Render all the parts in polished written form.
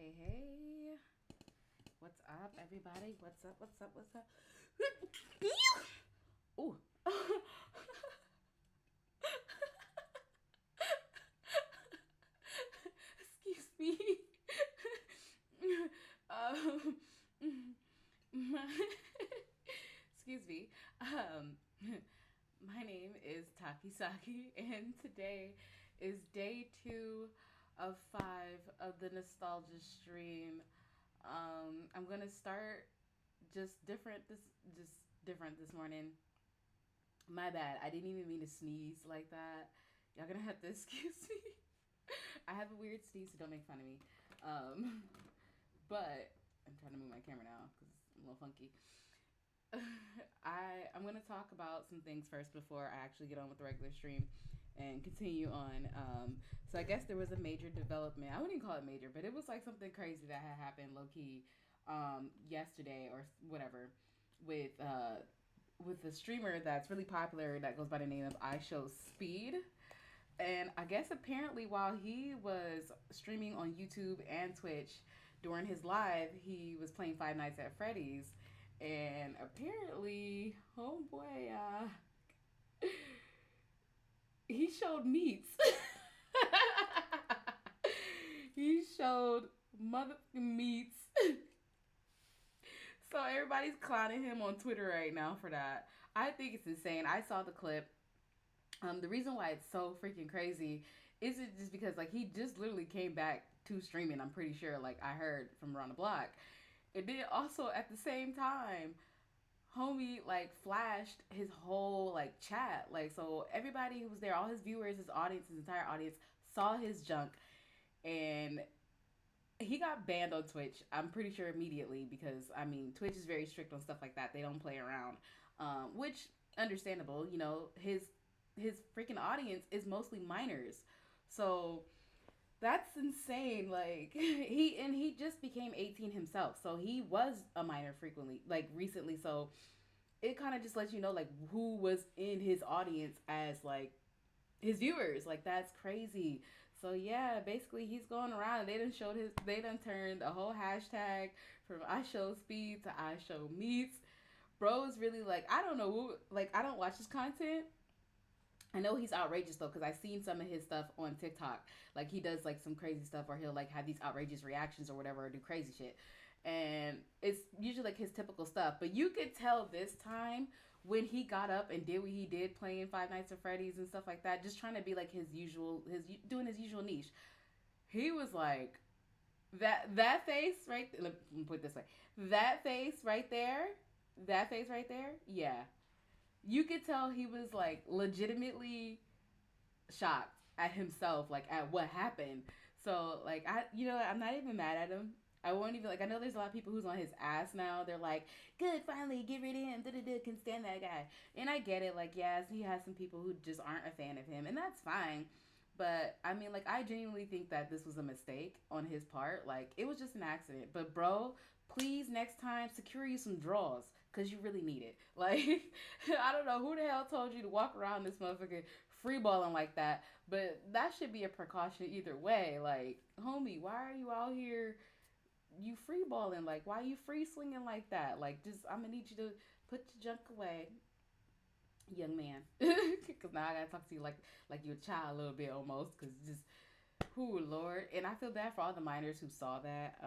Hey. What's up, everybody? What's up? Ooh. Excuse me. um, excuse me. Um, my name is Takisaki, and today is day 2 of 5 of the nostalgia stream. I'm gonna start just different this morning. My bad. I didn't even mean to sneeze like that. Y'all gonna have to excuse me. I have a weird sneeze, so don't make fun of me. Um, but I'm trying to move my camera now because I'm a little funky. I'm gonna talk about some things first before I actually get on with the regular stream and continue on. So I guess there was a major development. I wouldn't even call it major, but it was like something crazy that had happened low key yesterday or whatever with the streamer that's really popular that goes by the name of iShowSpeed. And I guess apparently while he was streaming on YouTube and Twitch during his live, he was playing Five Nights at Freddy's. And apparently, oh boy, he showed meats. He showed motherfucking meats. So everybody's clowning him on Twitter right now for that. I think it's insane. I saw the clip. The reason why it's so freaking crazy is it just because like he just literally came back to streaming. I'm pretty sure. Like I heard from around the block. And then also at the same time, homie like flashed his whole like chat. Like so everybody who was there, all his viewers, his audience, his entire audience saw his junk, and he got banned on Twitch. I'm pretty sure immediately because I mean Twitch is very strict on stuff like that. They don't play around, which understandable. You know his freaking audience is mostly minors, so that's insane. Like he just became 18 himself, so he was a minor frequently like recently. So it kind of just lets you know like who was in his audience as like his viewers. Like that's crazy. So yeah, basically he's going around. They done turned a whole hashtag from I show speed to I show meats. Bro is really like I don't know. Like I don't watch his content. I know he's outrageous though because I've seen some of his stuff on TikTok. Like he does like some crazy stuff or he'll like have these outrageous reactions or whatever or do crazy shit. And it's usually like his typical stuff. But you could tell this time when he got up and did what he did playing Five Nights at Freddy's and stuff like that, just trying to be like his doing his usual niche. He was like that face right. Let me put it this way. That face right there. Yeah, you could tell he was like legitimately shocked at himself, like at what happened. So like I'm not even mad at him. I won't even like. I know there's a lot of people who's on his ass now. They're like, "Good, finally, get rid of him." Da-da-da, can stand that guy, and I get it. Like, yes, he has some people who just aren't a fan of him, and that's fine. But I mean, like, I genuinely think that this was a mistake on his part. Like, it was just an accident. But bro, please next time secure you some draws because you really need it. Like, I don't know who the hell told you to walk around this motherfucker free balling like that, but that should be a precaution either way. Like, homie, why are you out here? You free balling like why you free swinging like that? Like, just I'm gonna need you to put your junk away, young man, because now I gotta talk to you like you're a child a little bit almost. Because just who Lord, and I feel bad for all the minors who saw that.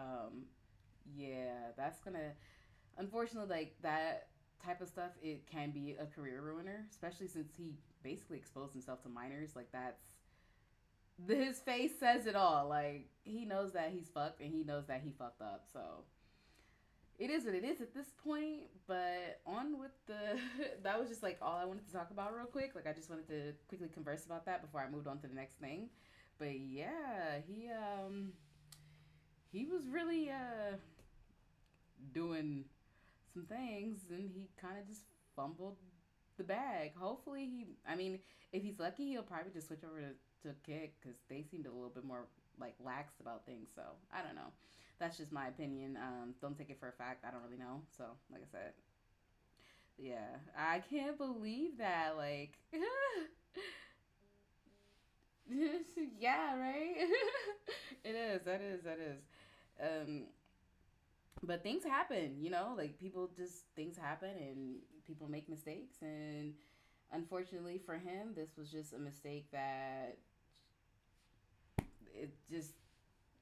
Yeah, that's gonna unfortunately like that type of stuff. It can be a career ruiner, especially since he basically exposed himself to minors. Like that's his face says it all. Like he knows that he's fucked and he knows that he fucked up. So it is what it is at this point. But on with the that was just like all I wanted to talk about real quick. Like I just wanted to quickly converse about that before I moved on to the next thing. But yeah, he was really doing some things and he kind of just fumbled the bag. Hopefully I mean, if he's lucky, he'll probably just switch over to kick because they seemed a little bit more like lax about things. So I don't know. That's just my opinion. Don't take it for a fact. I don't really know. So like I said, yeah, I can't believe that. Like, yeah, right. It is. That is. But things happen, you know, like people just things happen and people make mistakes, and unfortunately for him, this was just a mistake that it just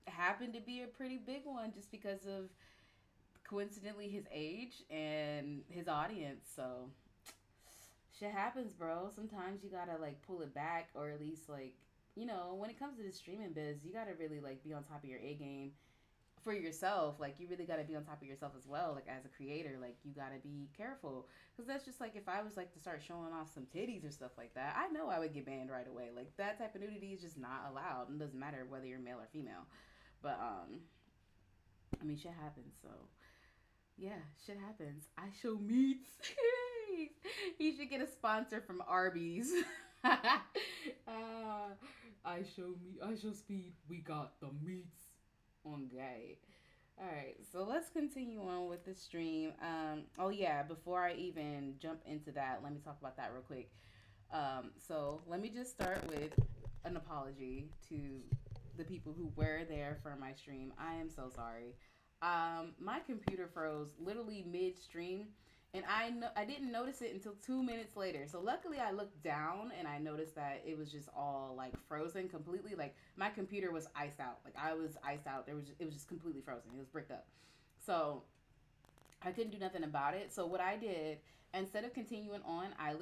happened to be a pretty big one just because of coincidentally his age and his audience. So shit happens, bro. Sometimes you gotta like pull it back, or at least like, you know, when it comes to the streaming biz, you gotta really like be on top of your A game for yourself. Like you really gotta be on top of yourself as well. Like as a creator, like you gotta be careful, because that's just like if I was like to start showing off some titties or stuff like that, I know I would get banned right away. Like that type of nudity is just not allowed. It doesn't matter whether you're male or female. But I mean, shit happens. So yeah, shit happens. I show meats. He should get a sponsor from Arby's. I show meat. I show speed. We got the meats on guy. All right, so let's continue on with the stream. Oh yeah, before I even jump into that, let me talk about that real quick. So let me just start with an apology to the people who were there for my stream. I am so sorry. My computer froze literally mid stream, and I didn't notice it until 2 minutes later. So luckily, I looked down and I noticed that it was just all like frozen completely. Like my computer was iced out. Like I was iced out. It was just completely frozen. It was bricked up. So I couldn't do nothing about it. So what I did, instead of continuing on, I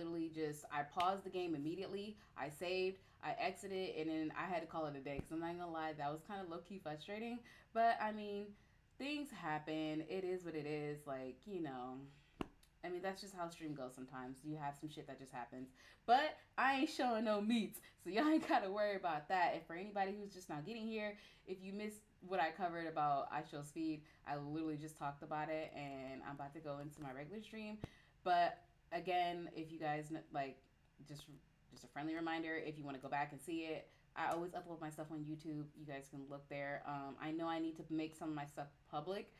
paused the game immediately. I saved, I exited, and then I had to call it a day. Because I'm not gonna lie, that was kind of low key frustrating. But I mean, things happen. It is what it is. Like, you know, I mean, that's just how stream goes sometimes. You have some shit that just happens. But I ain't showing no meats, so y'all ain't got to worry about that. And for anybody who's just now getting here, if you missed what I covered about I Show Speed, I literally just talked about it, and I'm about to go into my regular stream. But again, if you guys, like, just a friendly reminder, if you want to go back and see it, I always upload my stuff on YouTube. You guys can look there. I know I need to make some of my stuff public.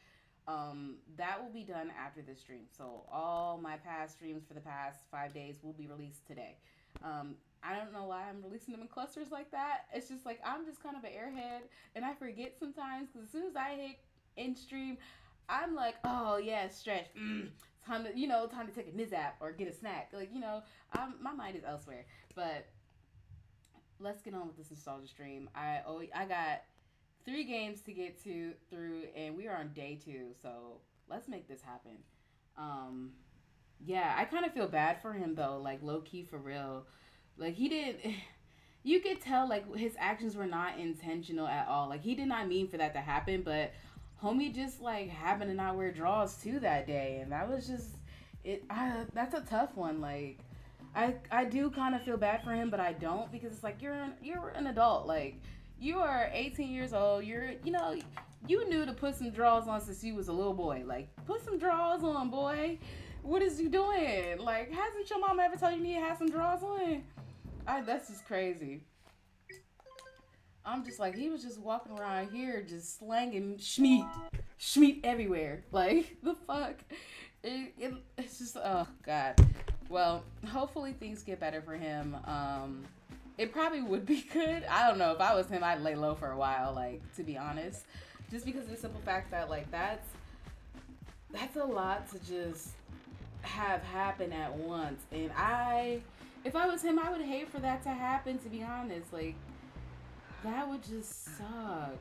That will be done after this stream. So all my past streams for the past 5 days will be released today. I don't know why I'm releasing them in clusters like that. It's just like I'm just kind of an airhead, and I forget sometimes because as soon as I hit in stream, I'm like, oh yeah, stretch. Time to take a nizap or get a snack. Like my mind is elsewhere. But let's get on with this nostalgia stream. I got 3 games to get through, and we are on day 2. So let's make this happen. Yeah, I kind of feel bad for him though. Like low key for real. Like he did. You could tell like his actions were not intentional at all. Like he did not mean for that to happen, but homie just like happened to not wear drawers too that day, and that was just it. That's a tough one. Like I do kind of feel bad for him, but I don't, because it's like you're an adult. Like you are 18 years old. You knew to put some drawers on since you was a little boy. Like put some drawers on, boy. What is you doing? Like hasn't your mom ever told you need to have some drawers on? That's just crazy. I'm just like, he was just walking around here just slanging schmeat everywhere. Like, the fuck? It's just, oh, God. Well, hopefully things get better for him. It probably would be good. I don't know. If I was him, I'd lay low for a while, like, to be honest. Just because of the simple fact that, like, that's a lot to just have happen at once. And if I was him, I would hate for that to happen, to be honest. Like, that would just suck.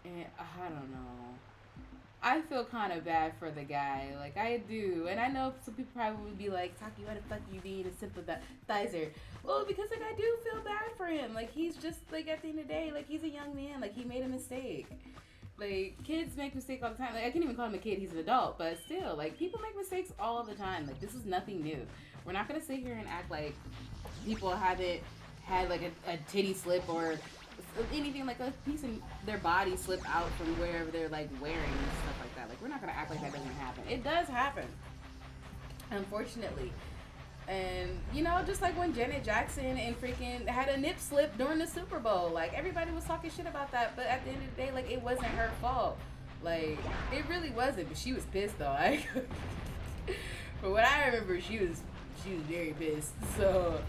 And I don't know. I feel kind of bad for the guy. Like, I do. And I know some people probably would be like, Taki, why the fuck you being a sympathizer? Well, because, like, I do feel bad for him. Like, he's just, like, at the end of the day, like, he's a young man. Like, he made a mistake. Like, kids make mistakes all the time. Like, I can't even call him a kid. He's an adult. But still, like, people make mistakes all the time. Like, this is nothing new. We're not going to sit here and act like people haven't had like a titty slip or anything, like a piece of their body slip out from wherever they're like wearing and stuff like that. Like we're not gonna act like that doesn't happen. It does happen, unfortunately. And just like when Janet Jackson and freaking had a nip slip during the Super Bowl, like everybody was talking shit about that, but at the end of the day, like it wasn't her fault. Like it really wasn't. But she was pissed though. Like from what I remember, she was very pissed. So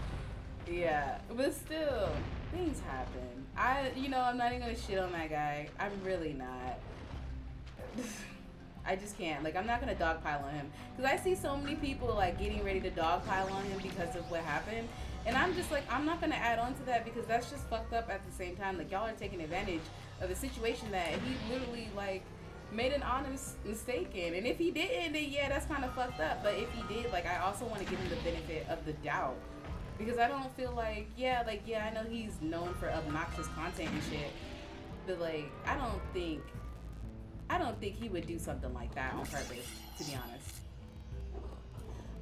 Yeah, but still, things happen. I'm not even gonna shit on that guy. I'm really not. I just can't. Like, I'm not gonna dogpile on him because I see so many people like getting ready to dogpile on him because of what happened, and I'm just like, I'm not gonna add on to that because that's just fucked up. At the same time, like y'all are taking advantage of a situation that he literally like made an honest mistake in, and if he didn't, then yeah, that's kind of fucked up. But if he did, like, I also want to give him the benefit of the doubt because I don't feel like, yeah, I know he's known for obnoxious content and shit, but like, I don't think he would do something like that on purpose, to be honest.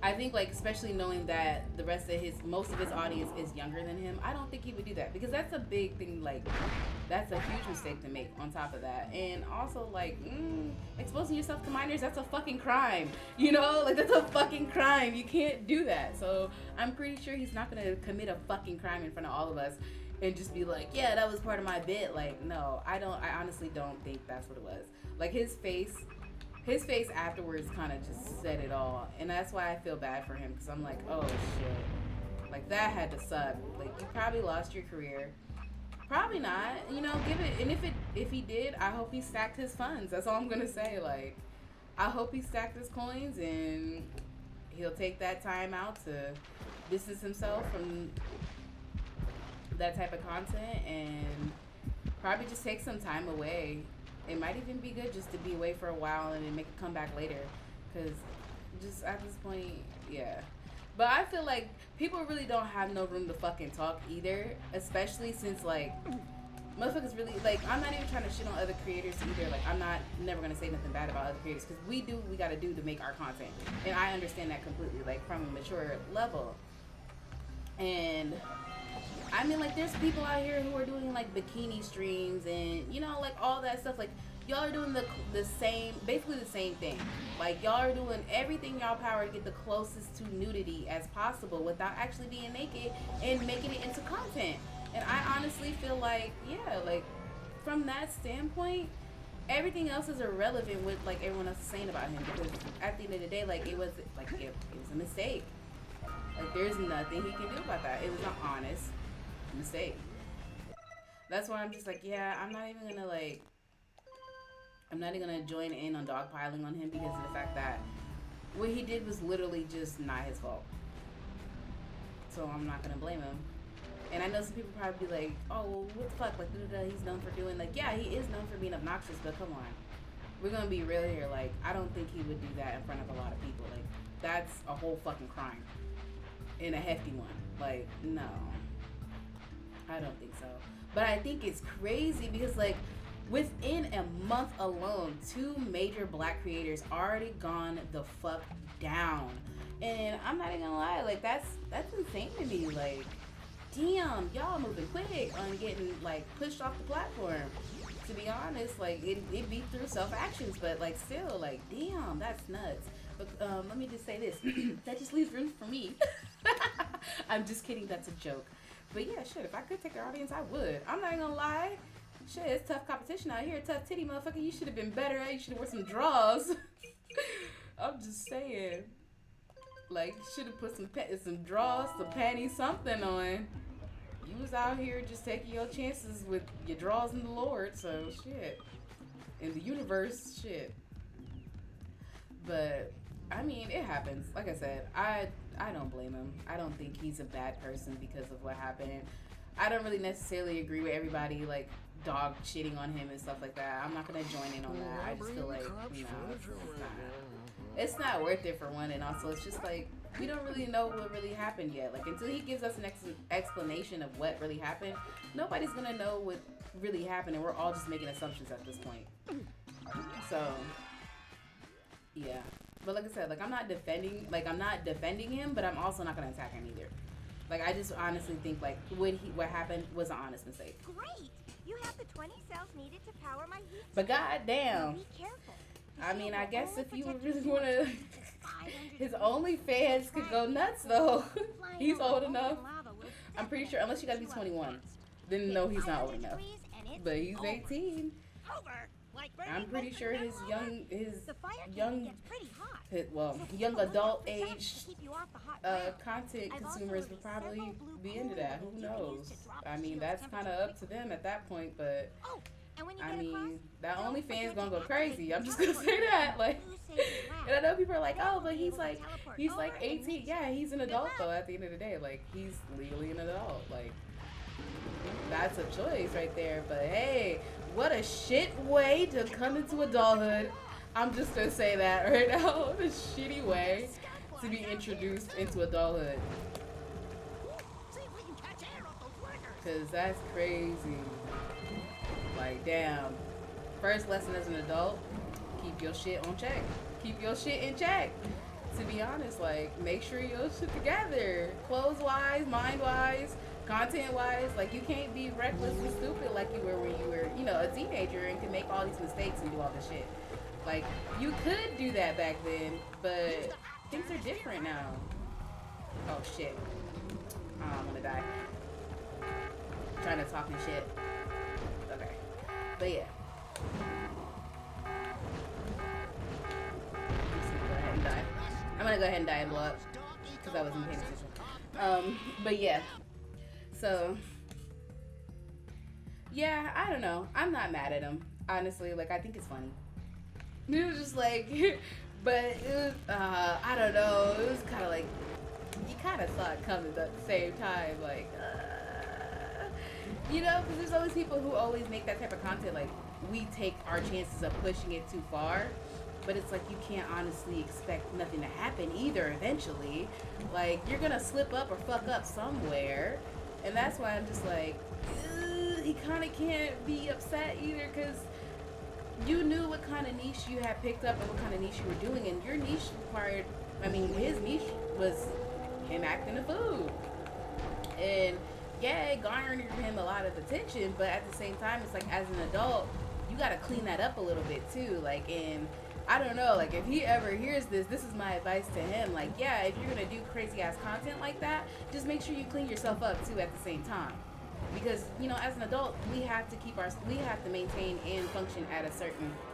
I think, like, especially knowing that most of his audience is younger than him, I don't think he would do that because that's a big thing. Like, that's a huge mistake to make. On top of that, and also like exposing yourself to minors, that's a fucking crime. Like that's a fucking crime. You can't do that. So I'm pretty sure he's not gonna commit a fucking crime in front of all of us and just be like, yeah, that was part of my bit. Like, no, I honestly don't think that's what it was. Like his face afterwards kind of just said it all, and that's why I feel bad for him because I'm like, oh shit, like that had to suck. Like you probably lost your career. Probably not. Give it. And if he did, I hope he stacked his funds. That's all I'm gonna say. Like, I hope he stacked his coins and he'll take that time out to distance himself from that type of content and probably just take some time away. It might even be good just to be away for a while and then make a comeback later. Because just at this point, yeah. But I feel like people really don't have no room to fucking talk either. Especially since, like, motherfuckers really, like, I'm not even trying to shit on other creators either. Like, I'm never going to say nothing bad about other creators. Because we do what we got to do to make our content. And I understand that completely, like, from a mature level. And I mean, like, there's people out here who are doing, like, bikini streams and, like, all that stuff. Like, y'all are doing basically the same thing. Like, y'all are doing everything y'all power to get the closest to nudity as possible without actually being naked and making it into content. And I honestly feel like, yeah, like, from that standpoint, everything else is irrelevant with, like, everyone else is saying about him. Because at the end of the day, like, it was a mistake. Like, there's nothing he can do about that. It was an honest mistake. That's why I'm just like, yeah, I'm not even gonna join in on dogpiling on him because of the fact that what he did was literally just not his fault. So I'm not gonna blame him. And I know some people probably be like, oh, well, what the fuck? Like, he's known for doing, like, yeah, he is known for being obnoxious, but come on. We're gonna be real here. Like, I don't think he would do that in front of a lot of people. Like, that's a whole fucking crime. And a hefty one. Like, no. I don't think so. But I think it's crazy because, like, within a month alone, 2 major black creators already gone the fuck down. And I'm not even gonna lie, like, that's insane to me. Like, damn, y'all moving quick on getting, like, pushed off the platform. To be honest, like, it be through self-actions, but, like, still, like, damn, that's nuts. But let me just say this. That just leaves room for me. I'm just kidding, that's a joke. But yeah, shit, if I could take their audience, I would. I'm not gonna lie. Shit, it's tough competition out here. Tough titty, motherfucker. You should have been better at. You should have worn some draws. I'm just saying. Like, you should have put some draws, some panties, something on. You was out here just taking your chances with your draws in the Lord, so shit. In the universe, shit. But I mean, it happens. Like I said, I don't blame him. I don't think he's a bad person because of what happened. I don't really necessarily agree with everybody, like, dog shitting on him and stuff like that. I'm not going to join in on that. I just feel like, it's not worth it for one, and also it's just like, we don't really know what really happened yet. Like, until he gives us an explanation of what really happened, nobody's going to know what really happened, and we're all just making assumptions at this point. So, yeah. But like I said, like, I'm not defending him, but I'm also not gonna attack him either. Like, I just honestly think, like, what happened was an honest mistake. Great! You have the 20 cells needed to power my heat. But goddamn. Be careful. I mean, I guess if you really wanna, his OnlyFans could go nuts though. He's old enough. I'm pretty sure, unless you gotta be 21, then no, he's not old enough. But he's 18. I'm pretty sure his young The fire young gets pretty hot. well, So young people adult looking for something age to keep you off the hot ground. content I've also consumers would released probably several blue be into cooling that. Who balloons you can use knows? to drop I the mean, shield's that's kind of temperature up to them at that point, but Oh, and when you I get across, mean, that don't OnlyFans forget gonna to go crazy. activate I'm the just gonna teleport say button that, on like, Blue Sage's lab. and I know people are like, Then oh, we'll but be he's able to like, teleport he's over like and 18. meet Yeah, you. he's an Good adult luck. though. At the end of the day, like, he's legally an adult. Like, that's a choice right there. But hey, what a shit way to come into adulthood. I'm just gonna say that right now. What a shitty way to be introduced into adulthood. See if we can catch air off those workers. Cause that's crazy. Like, damn. First lesson as an adult, keep your shit on check. Keep your shit in check. To be honest, like, make sure your shit together. Clothes wise, mind wise, content wise. Like, you can't be reckless and stupid like you were when you were, you know, a teenager and can make all these mistakes and do all this shit. Like, you could do that back then, but things are different now. Oh shit. I'm gonna die. Trying to talk and shit. Okay. But yeah. I'm gonna go ahead and die and blow up because I wasn't paying attention. But yeah. So yeah, I don't know. I'm not mad at him. Honestly, like, I think it's funny. It was just like, but it was, I don't know. It was kind of like, you kind of saw it coming at the same time. Like, you know, because there's always people who always make that type of content. Like, we take our chances of pushing it too far. But it's like, you can't honestly expect nothing to happen either eventually. Like, you're going to slip up or fuck up somewhere. And that's why I'm just like, he kind of can't be upset either, because you knew what kind of niche you had picked up and what kind of niche you were doing. And your niche required, I mean, his niche was him acting a fool. And yeah, it garnered him a lot of attention, but at the same time, it's like, as an adult, you got to clean that up a little bit too. Like, and I don't know, like, if he ever hears this is my advice to him. Like, yeah, if you're gonna do crazy ass content like that, just make sure you clean yourself up too at the same time. Because, you know, as an adult, we have to maintain and function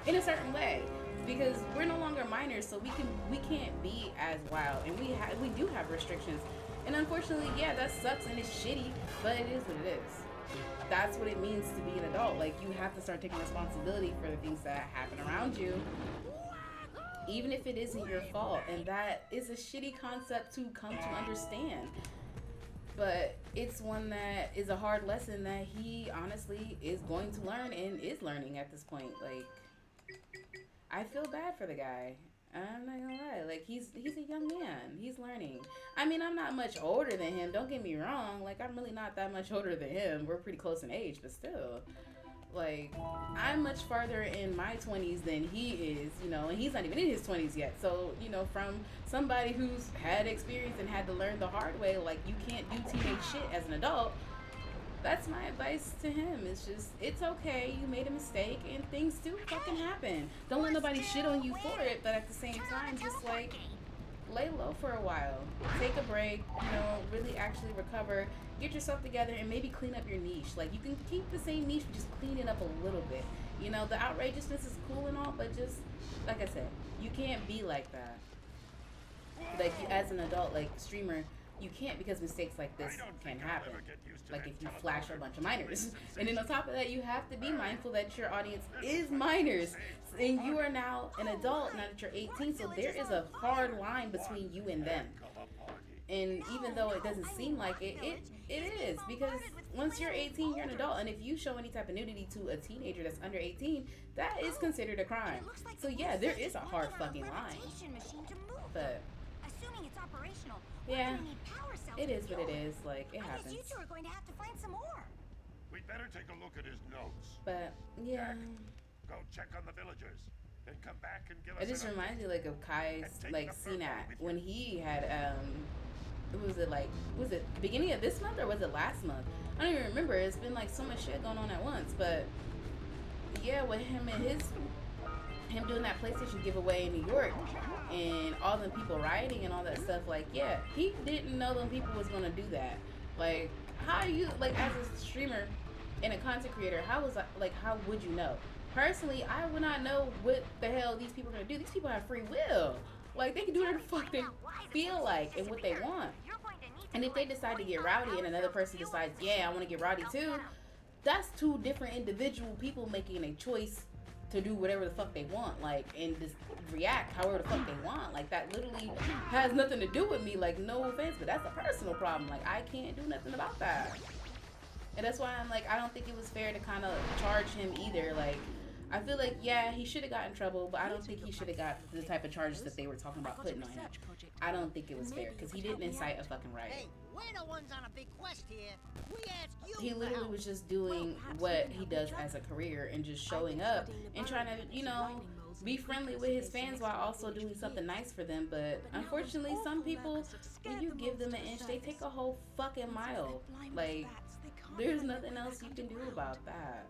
in a certain way. Because we're no longer minors, so we can't be as wild, and we do have restrictions. And unfortunately, yeah, that sucks and it's shitty, but it is what it is. That's what it means to be an adult. Like, you have to start taking responsibility for the things that happen around you, even if it isn't your fault. And that is a shitty concept to come to understand. But it's one that is a hard lesson that he honestly is going to learn and is learning at this point. Like, I feel bad for the guy. I'm not gonna lie. Like, he's a young man. He's learning. I mean, I'm not much older than him. Don't get me wrong. Like, I'm really not that much older than him. We're pretty close in age, but still. Like, I'm much farther in my 20s than he is, you know, and he's not even in his 20s yet. So, you know, from somebody who's had experience and had to learn the hard way, like, you can't do teenage shit as an adult. That's my advice to him. It's just, it's okay. You made a mistake and things do fucking happen. Don't let nobody shit on you for it, but at the same time, just, like, lay low for a while. Take a break, you know, really actually recover. Get yourself together and maybe clean up your niche. Like, you can keep the same niche, but just clean it up a little bit. You know, the outrageousness is cool and all, but just, like I said, you can't be like that. Like, as an adult, like, streamer, you can't, because mistakes like this can happen. Like, if you flash a bunch of minors. And then on top of that, you have to be mindful that your audience is minors. And you are now an adult, now that you're 18, so there is a hard line between you and them. And even though it doesn't seem like it, it is. Because once you're 18, you're an adult. And if you show any type of nudity to a teenager that's under 18, that is considered a crime. So yeah, there is a hard fucking line. But assuming it's operational, yeah, it is what it is. Like, it happens. You two are going to have to find some more. We'd better take a look at his notes. But yeah, Go check on the villagers. Then come back and give us it just reminds me, like, of Kai's, like, CNAT when he had was it beginning of this month or was it last month? I don't even remember. It's been like so much shit going on at once. But yeah, with him and him doing that PlayStation giveaway in New York and all them people rioting and all that stuff, like, yeah, he didn't know them people was gonna do that. Like, how you, like, as a streamer and a content creator, how would you know? personally, I would not know what the hell these people are gonna do. These people have free will. Like, they can do whatever the fuck they feel like and what they want. And if they decide to get rowdy and another person decides, yeah, I want to get rowdy too, that's two different individual people making a choice to do whatever the fuck they want, like, and just react however the fuck they want. Like, that literally has nothing to do with me. Like, no offense, but that's a personal problem. Like, I can't do nothing about that. And that's why I'm like, I don't think it was fair to kind of charge him either. Like, I feel like, yeah, he should have got in trouble, but I don't think he should have got the type of charges that they were talking about putting on him. I don't think it was fair, because he didn't incite a fucking riot. Hey, we're the ones on a big quest here. We ask you. He literally was just doing what he does as a career and just showing up and trying to, you know, be friendly with his fans while also doing something nice for them. But unfortunately, some people, when you give them an inch, they take a whole fucking mile. Like, there's nothing else you can do about that.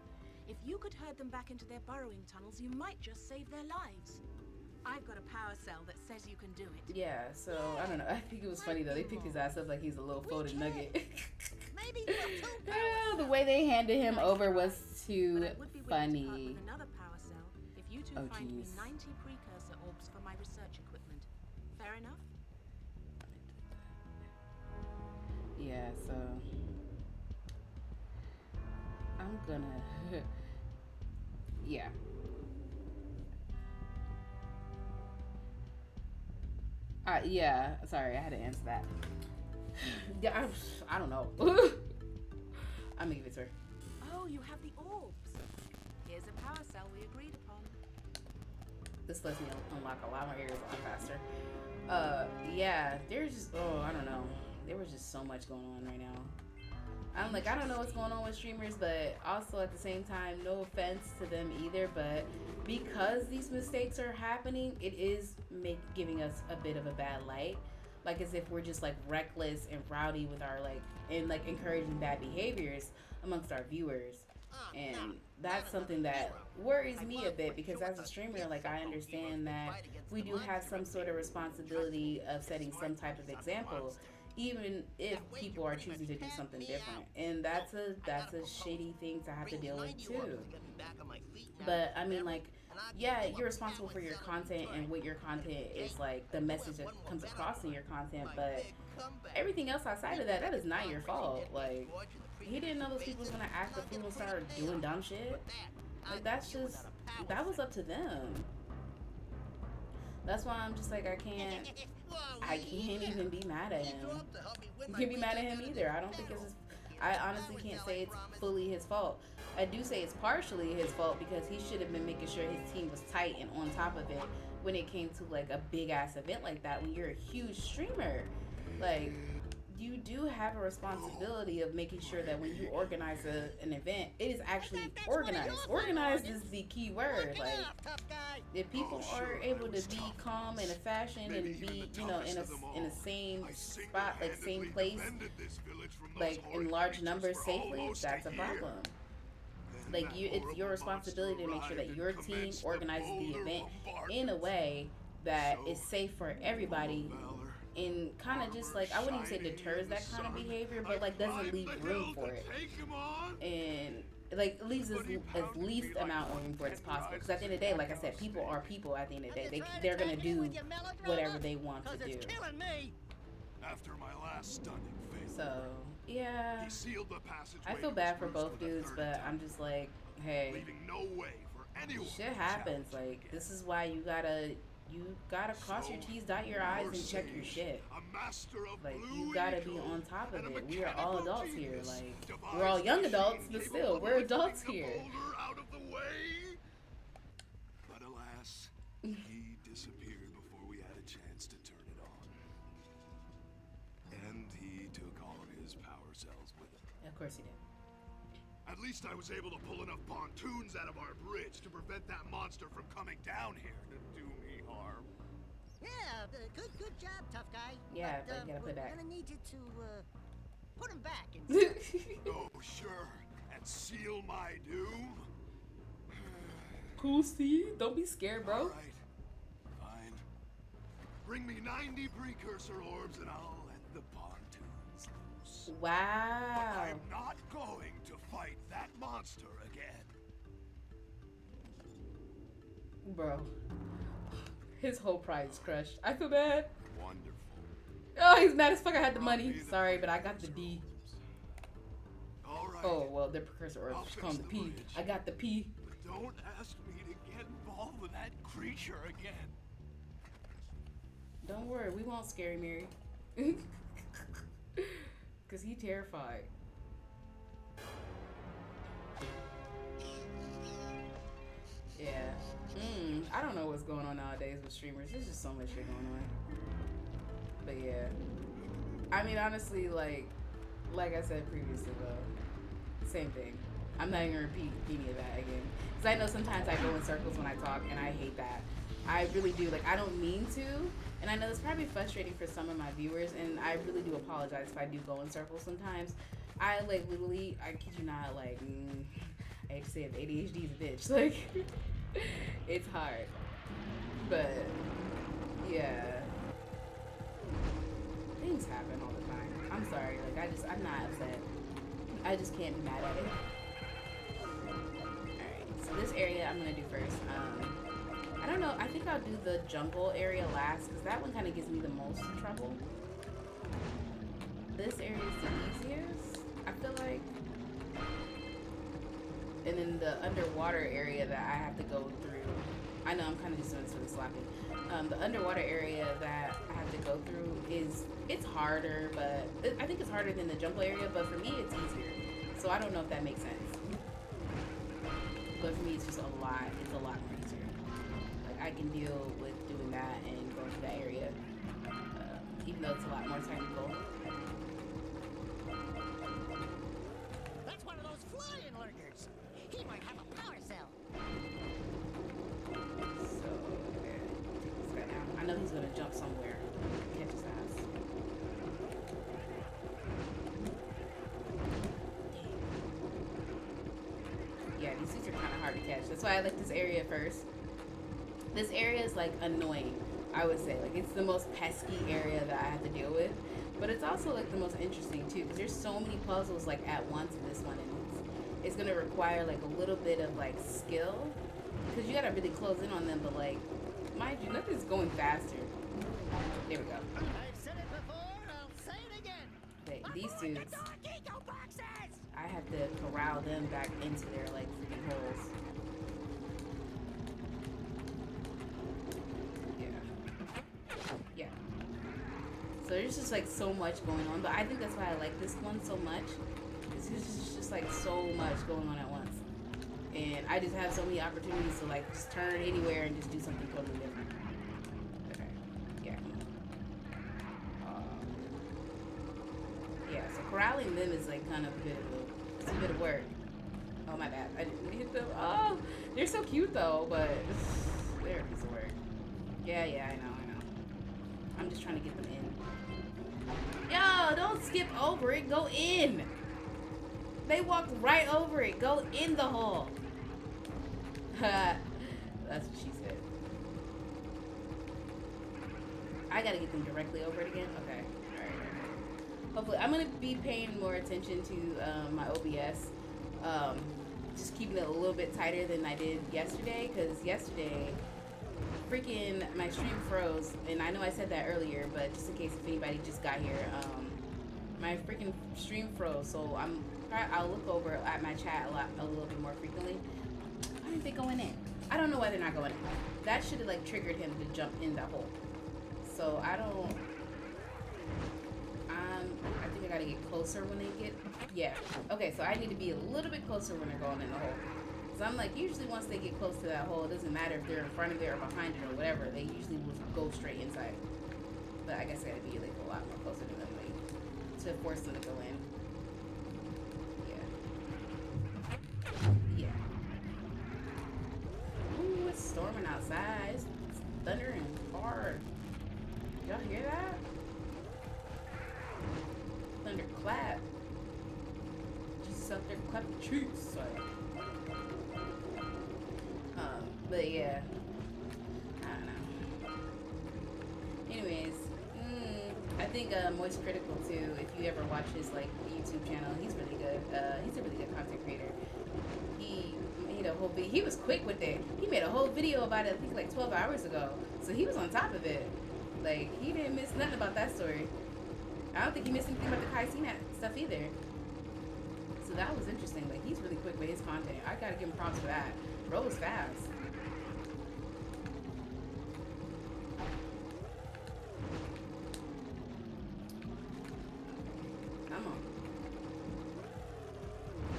If you could herd them back into their burrowing tunnels, you might just save their lives. I've got a power cell that says you can do it. Yeah, so, I don't know. I think it was funny, though. They picked his ass up like he's a little folded nugget. Maybe The way they handed him over was too But I would be willing to part funny. with another power cell if you two Oh, find me jeez. 90 precursor orbs for my research equipment. Fair enough? Yeah, so I'm gonna yeah. Yeah, sorry, I had to answer that. Yeah, I don't know. I'm gonna give it to her. Oh, you have the orbs. Here's a power cell we agreed upon. This lets me unlock a lot more areas a lot faster. Yeah, there's just, I don't know. There was just so much going on right now. I'm like, I don't know what's going on with streamers, but also at the same time, no offense to them either, but because these mistakes are happening, it is giving us a bit of a bad light. Like, as if we're just like reckless and rowdy with our like encouraging bad behaviors amongst our viewers. And that's something that worries me a bit, because as a streamer, like, I understand that we do have some sort of responsibility of setting some type of example, even if people are choosing to do something different. And that's a shitty thing to have to deal with too. But I mean, like, yeah, you're responsible for your content and what your content is, like, the message that comes across in your content, but everything else outside of that, that is not your fault. Like, he didn't know those people was gonna act the fool and start doing dumb shit. Like, that was up to them. That's why I'm just like, I can't even be mad at him. You can't be mad at him either. I don't think I honestly can't say it's fully his fault. I do say it's partially his fault, because he should have been making sure his team was tight and on top of it when it came to, like, a big ass event like that. When you're a huge streamer, like, you do have a responsibility of making sure that when you organize an event, it is actually organized. Organized is the key word. Like, if people are able to be calm in a fashion and be, you know, in a same spot, like same place, like in large numbers safely, that's a problem. Like, it's your responsibility to make sure that your team organizes the event in a way that is safe for everybody, and kind of just, like, I wouldn't even say deters that kind of behavior, but, like, doesn't leave room for it, and, like, leaves as least amount of room for it as possible. Because at the end of the day, like I said, people are people. At the end of the day, they're gonna do whatever they want to do. After my last stunning failure, So yeah, he sealed the passageway I feel bad for first both the dudes, third but time, I'm just like, hey, leaving no way for anyone shit to happens. challenge Like, him this again. is why you gotta cross your T's, dot your I's, and check your shit. A master of Like, blue you gotta be ego on top of and a it. We are all mechanical adults here. genius Like, devised we're all young a adults, machine but capable still, of we're lifting adults the here. boulder out of the way. But alas, he disappeared before we had a chance to turn it on. And he took all of his power cells with him. Of course he did. At least I was able to pull enough pontoons out of our bridge to prevent that monster from coming down here to do me harm. Yeah, good job, tough guy. Yeah, but you gotta put it back. We're gonna need you to put him back in. Oh, sure. And seal my doom? Cool, Steve. Don't be scared, bro. All right. Fine. Bring me 90 precursor orbs and I'll let the pontoons loose. But Wow. I'm not going to fight that monster again. Bro. His whole pride's crushed. I feel bad. Wonderful. Oh, he's mad as fuck. I had the money. Sorry, but I got the D. All right. Oh, well, they're precursor or just call him the P. I got the P. But don't ask me to get involved with that creature again. Don't worry, we won't scare Mary. Cause he terrified. Yeah. I don't know what's going on nowadays with streamers. There's just so much shit going on. But yeah. I mean, honestly, like I said previously, though, same thing. I'm not even gonna repeat any of that again. Cause I know sometimes I go in circles when I talk, and I hate that. I really do. Like, I don't mean to. And I know it's probably frustrating for some of my viewers, and I really do apologize if I do go in circles sometimes. I, like, literally, I kid you not, like, I hate to say it, ADHD is a bitch. Like, it's hard. But, yeah. Things happen all the time. I'm sorry. Like, I'm not upset. I just can't be mad at it. Alright, so this area I'm going to do first. I don't know. I think I'll do the jungle area last because that one kind of gives me the most trouble. This area is the easiest, I feel like. And then the underwater area that I have to go through. I know I'm kind of just doing this really sloppy. The underwater area that I have to go through it's harder, but I think it's harder than the jungle area. But for me, it's easier. So I don't know if that makes sense. But for me, it's just a lot. It's a lot more easier. I can deal with doing that and going to that area, even though it's a lot more technical. That's one of those flying lurkers. He might have a power cell. So, okay, take this guy down. I know he's gonna jump somewhere. Catch his ass. Yeah, these suits are kind of hard to catch. That's why I like this area first. This area is like annoying, I would say. Like, it's the most pesky area that I have to deal with, but it's also like the most interesting too, because there's so many puzzles like at once in this one, and it's gonna require like a little bit of like skill, because you gotta really close in on them. But like, mind you, nothing's going faster. There we go. I've said it before, I'll say it again. Okay, these suits, I have to corral them back into their like freaking holes. So there's just like so much going on, but I think that's why I like this one so much. It's just like so much going on at once, and I just have so many opportunities to like just turn anywhere and just do something totally different. Okay, yeah, yeah. So corralling them is like kind of a bit of work. Oh my bad, I didn't hit them. Oh, they're so cute though, but they're a piece of work. Yeah, I know. I'm just trying to get them in. Yo, don't skip over it. Go in. They walked right over it. Go in the hole. That's what she said. I gotta get them directly over it again. Okay. All right. Hopefully, I'm gonna be paying more attention to my OBS. Just keeping it a little bit tighter than I did yesterday, because yesterday, freaking my stream froze, and I know I said that earlier, but just in case if anybody just got here, my freaking stream froze. So I'll look over at my chat a little bit more frequently. Why aren't they going in? I don't know why they're not going in. That should have like triggered him to jump in that hole. So I think I gotta get closer when they get. Yeah. Okay. So I need to be a little bit closer when they're going in the hole. So I'm like, usually once they get close to that hole, it doesn't matter if they're in front of it or behind it or whatever. They usually will go straight inside. But I guess I gotta be like a lot more closer to them, like, to force them to go in. Yeah. Ooh, it's storming outside. It's thundering hard. Y'all hear that? Thunderclap. Jesus out there clapping cheeks. Sorry. But yeah, I don't know. Anyways, I think Moist Critical too. If you ever watch his like YouTube channel, he's really good. He's a really good content creator. He made a whole but he was quick with it. He made a whole video about it, I think like 12 hours ago. So he was on top of it. Like, he didn't miss nothing about that story. I don't think he missed anything about the Kaisina stuff either. So that was interesting. Like, he's really quick with his content. I gotta give him props for that. Bro was fast. Come on.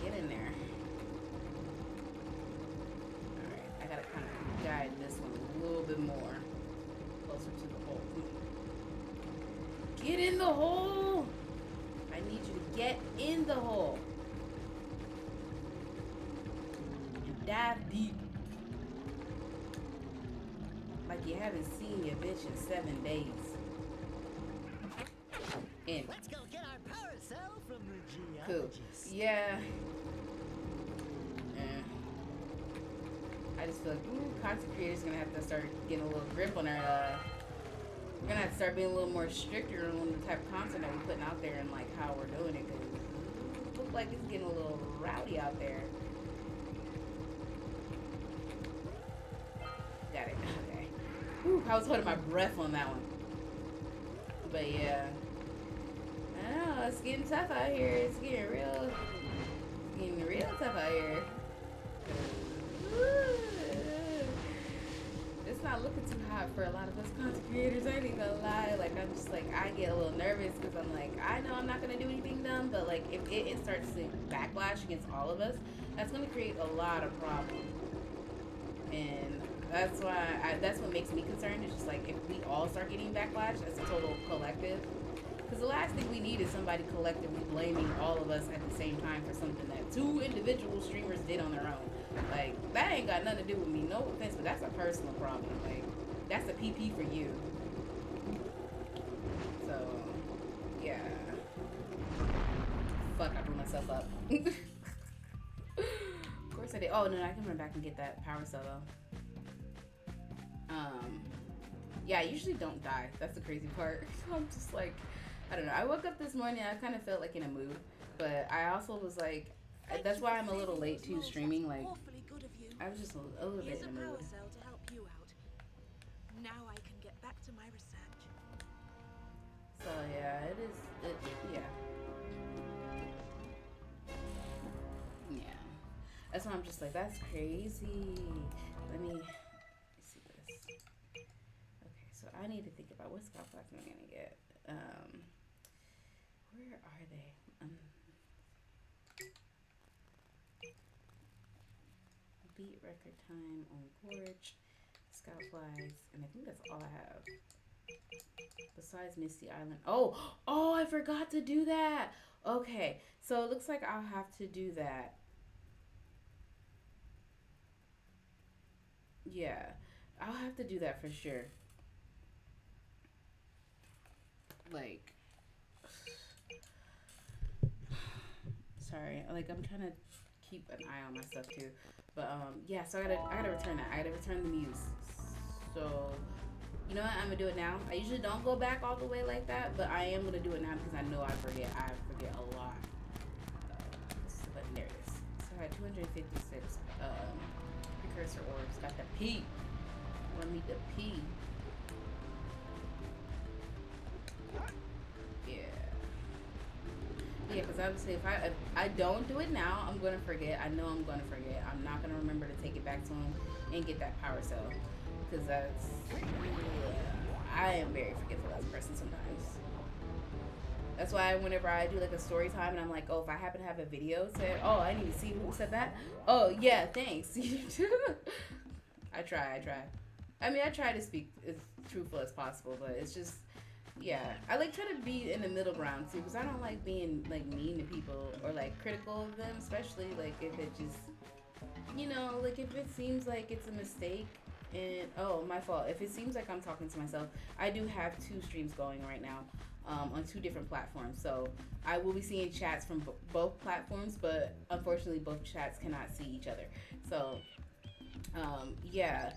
Get in there. Alright, I gotta kind of guide this one a little bit more. Closer to the hole. Get in the hole! I need you to get in the hole. And dive deep. Like you haven't seen your bitch in 7 days. In. Let's go get our power cell from the Cool. geologist. Yeah. I just feel like, content creators are gonna have to start getting a little grip on our, we're gonna have to start being a little more stricter on the type of content that we're putting out there and like how we're doing it, because it looks like it's getting a little rowdy out there. Got it. Okay. Whew, I was holding my breath on that one. But yeah. I don't know, it's getting tough out here. It's getting real tough out here. It's not looking too hot for a lot of us content creators. I ain't even gonna lie. Like, I'm just like, I get a little nervous because I'm like, I know I'm not gonna do anything dumb, but like, if it starts to backlash against all of us, that's gonna create a lot of problems. And that's why that's what makes me concerned. It's just like, if we all start getting backlash as a total collective, because the last thing we need is somebody collectively blaming all of us at the same time for something that 2 individual streamers did on their own. Like, that ain't got nothing to do with me. No offense, but that's a personal problem. Like, that's a PP for you. So, yeah. Fuck, I blew myself up. Of course I did. Oh, no, I can run back and get that power cell, though. Yeah, I usually don't die. That's the crazy part. I'm just like, I don't know. I woke up this morning, I kind of felt like in a mood, but I also was like, that's why I'm a little late to streaming. Like, I was just a little bit in a mood. Power cell to help you out. Now I can get back to my research. So yeah, yeah. Yeah. That's why I'm just like, that's crazy. Let me see this. Okay, so I need to think about what scout flags am I gonna get. Where are they? Beat record time on porch, scout flags, and I think that's all I have. Besides Misty Island. Oh, I forgot to do that. Okay, so it looks like I'll have to do that. Yeah, I'll have to do that for sure. Like, sorry, like I'm trying to keep an eye on my stuff too. But yeah, so I gotta return that. I gotta return the muse. So you know what? I'm gonna do it now. I usually don't go back all the way like that, but I am gonna do it now because I know I forget. I forget a lot. But there it is. So I had 256 precursor orbs. Got the P. Want me the P? Yeah, because obviously if I don't do it now, I'm gonna forget. I know I'm gonna forget. I'm not gonna remember to take it back to him and get that power cell, because that's, I am very forgetful as a person sometimes. That's why whenever I do like a story time and I'm like, oh, if I happen to have a video said, oh, I need to see who said that. Oh yeah, thanks. I try. I mean, I try to speak as truthful as possible, but it's just, yeah, I like try to be in the middle ground too, because I don't like being like mean to people or like critical of them, especially like if it just, you know, like if it seems like it's a mistake and, oh, my fault. If it seems like I'm talking to myself, I do have 2 streams going right now on 2 different platforms, so I will be seeing chats from both platforms, but unfortunately both chats cannot see each other. So yeah,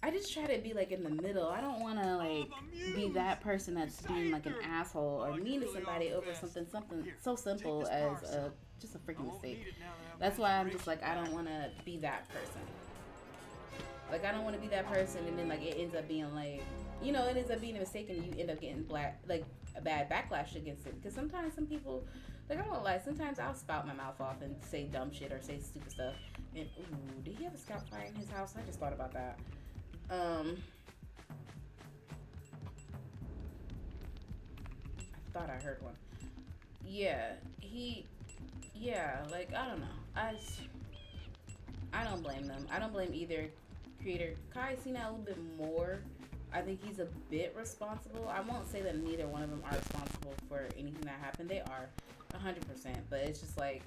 I just try to be like in the middle. I don't want to like be that person that's being like an asshole or mean to somebody over something so simple as just a freaking mistake. That's why I'm just like, I don't want to be that person. Like, I don't want to be that person, and then like it ends up being like, you know, it ends up being a mistake, and you end up getting a bad backlash against it. Because sometimes some people, like, I won't lie, sometimes I'll spout my mouth off and say dumb shit or say stupid stuff. And ooh, did he have a scout fire in his house? I just thought about that. I thought I heard one. Yeah, like, I don't know. I don't blame them. I don't blame either creator. Kai seen that a little bit more. I think he's a bit responsible. I won't say that neither one of them are responsible for anything that happened. They are 100%, but it's just like,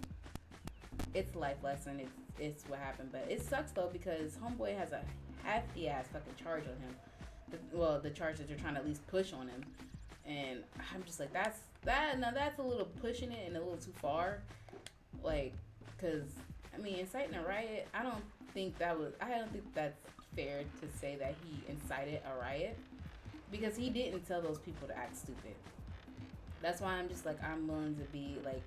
it's life lesson. It's what happened. But it sucks though, because homeboy has a hefty ass fucking charge on him. The charge that they're trying to at least push on him. And I'm just like, that's a little pushing it and a little too far. Like, cause I mean, inciting a riot, I don't think that's fair to say that he incited a riot, because he didn't tell those people to act stupid. That's why I'm just like, I'm willing to be like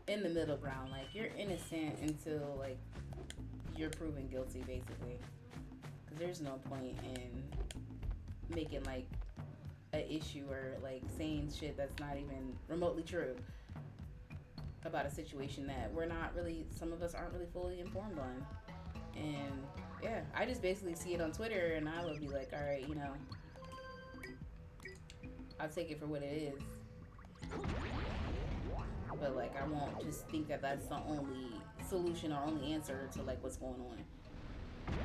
in the middle ground. Like, you're innocent until like you're proven guilty, basically. Because there's no point in making like an issue or like saying shit that's not even remotely true about a situation that some of us aren't really fully informed on. And yeah, I just basically see it on Twitter, and I would be like, all right, you know, I'll take it for what it is. But like, I won't just think that that's the only solution or only answer to like what's going on.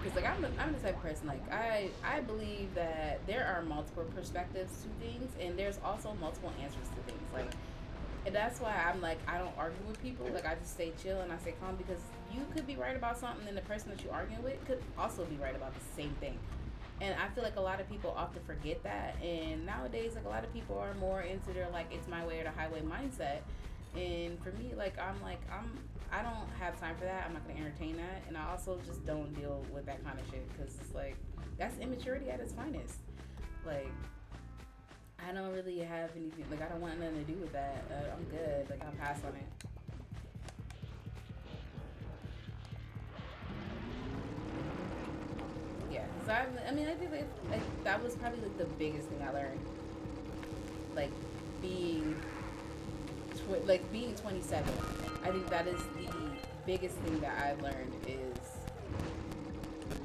Because like, I'm the type of person, like, I believe that there are multiple perspectives to things, and there's also multiple answers to things. Like, and that's why I'm like, I don't argue with people. Like, I just stay chill and I stay calm, because you could be right about something, and the person that you're arguing with could also be right about the same thing. And I feel like a lot of people often forget that. And nowadays, like, a lot of people are more into their like, it's my way or the highway mindset. And for me, like, I don't have time for that. I'm not gonna entertain that. And I also just don't deal with that kind of shit, because it's like, that's immaturity at its finest. Like, I don't really have anything, like, I don't want nothing to do with that. I'm good. Like, I'll pass on it. Yeah, so I mean, I think like that was probably like the biggest thing I learned. Like, being 27. I think that is the biggest thing that I've learned, is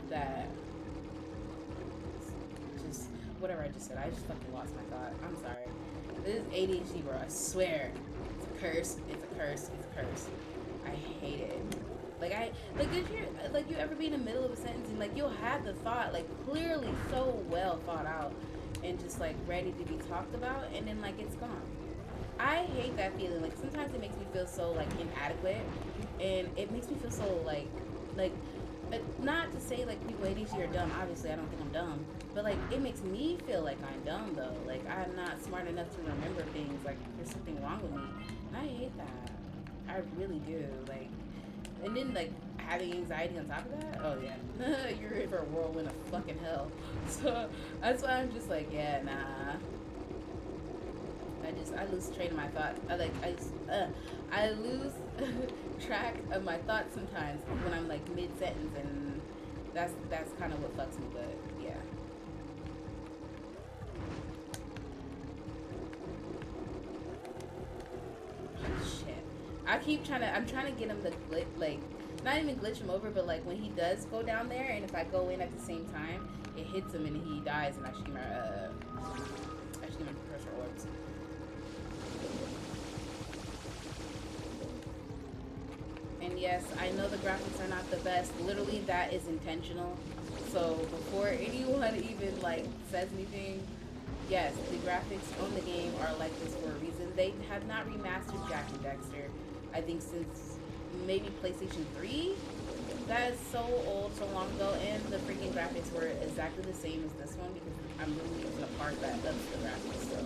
that just whatever I just said. I just fucking lost my thought. I'm sorry. This is ADHD, bro. I swear. It's a curse. It's a curse. It's a curse. I hate it. Like, you ever be in the middle of a sentence and like you'll have the thought like clearly so well thought out and just like ready to be talked about, and then like it's gone. I hate that feeling. Like, sometimes it makes me feel so like inadequate, and it makes me feel so like not to say like people ADHD are dumb. Obviously, I don't think I'm dumb, but like it makes me feel like I'm dumb though. Like, I'm not smart enough to remember things. Like, there's something wrong with me, and I hate that. I really do. Like, and then like having anxiety on top of that. Oh yeah, you're in for a whirlwind of fucking hell. So that's why I'm just like, yeah, nah. I lose train of my thought. I lose track of my thoughts sometimes when I'm like mid sentence, and that's kind of what fucks me. But yeah. Shit. I'm trying to get him to glitch, like, not even glitch him over, but like when he does go down there, and if I go in at the same time, it hits him and he dies, and I should get my precursor orbs. And yes, I know the graphics are not the best. Literally, that is intentional. So before anyone even like says anything, yes, the graphics on the game are like this for a reason. They have not remastered Jak Dexter, I think, since maybe PlayStation 3. That is so old, so long ago, and the freaking graphics were exactly the same as this one, because I'm really using a part that ups the graphics. So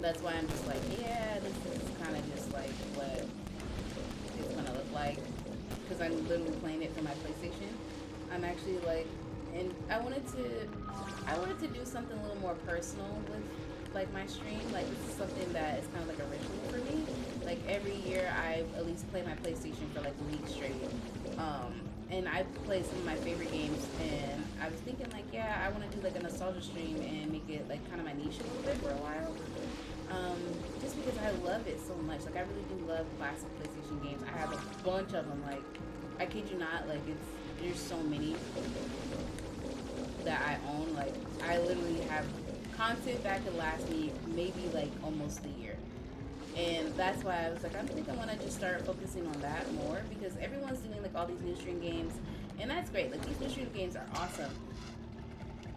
that's why I'm just like, yeah, this is kind of just like what it's gonna look like, because I'm literally playing it for my PlayStation. I'm actually like and I wanted to do something a little more personal with like my stream. Like this is something that is kind of like a ritual for me. Like every year I at least play my PlayStation for like a week straight. And I play some of my favorite games, and I was thinking like, yeah, I want to do like a nostalgia stream and make it like kind of my niche a little bit for a while. Just because I love it so much. Like I really do love classic PlayStation games. I have a bunch of them. Like I kid you not. Like there's so many that I own. Like I literally have content that could last me maybe like almost a year. And that's why I was like, I think I want to just start focusing on that more, because everyone's doing like all these new stream games, and that's great. Like these new stream games are awesome,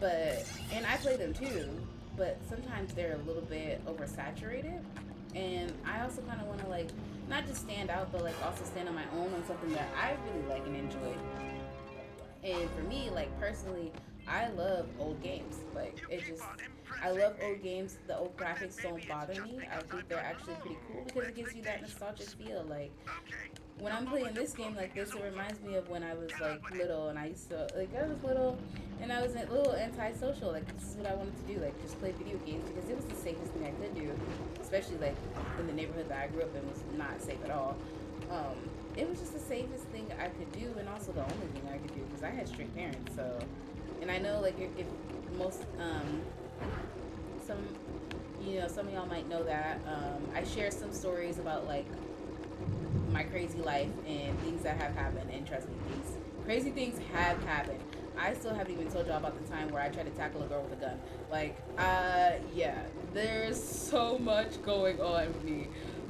and I play them too, but sometimes they're a little bit oversaturated. And I also kind of want to like not just stand out, but like also stand on my own on something that I really like and enjoy. And for me, like personally, I love old games. Like I love old games. The old graphics don't bother me. I think they're actually pretty cool because it gives you that nostalgic feel. Like when I'm playing this game like this, it reminds me of when I was like little, and I used to I was little and I was a little antisocial. Like this is what I wanted to do, like just play video games, because it was the safest thing I could do, especially like in the neighborhood that I grew up in was not safe at all. It was just the safest thing I could do, and also the only thing I could do, because I had strict parents. So, and I know like if most some of y'all might know that I share some stories about like my crazy life and things that have happened, and trust me, these crazy things have happened. I still haven't even told y'all about the time where I tried to tackle a girl with a gun. Like, yeah, there's so much going on with me.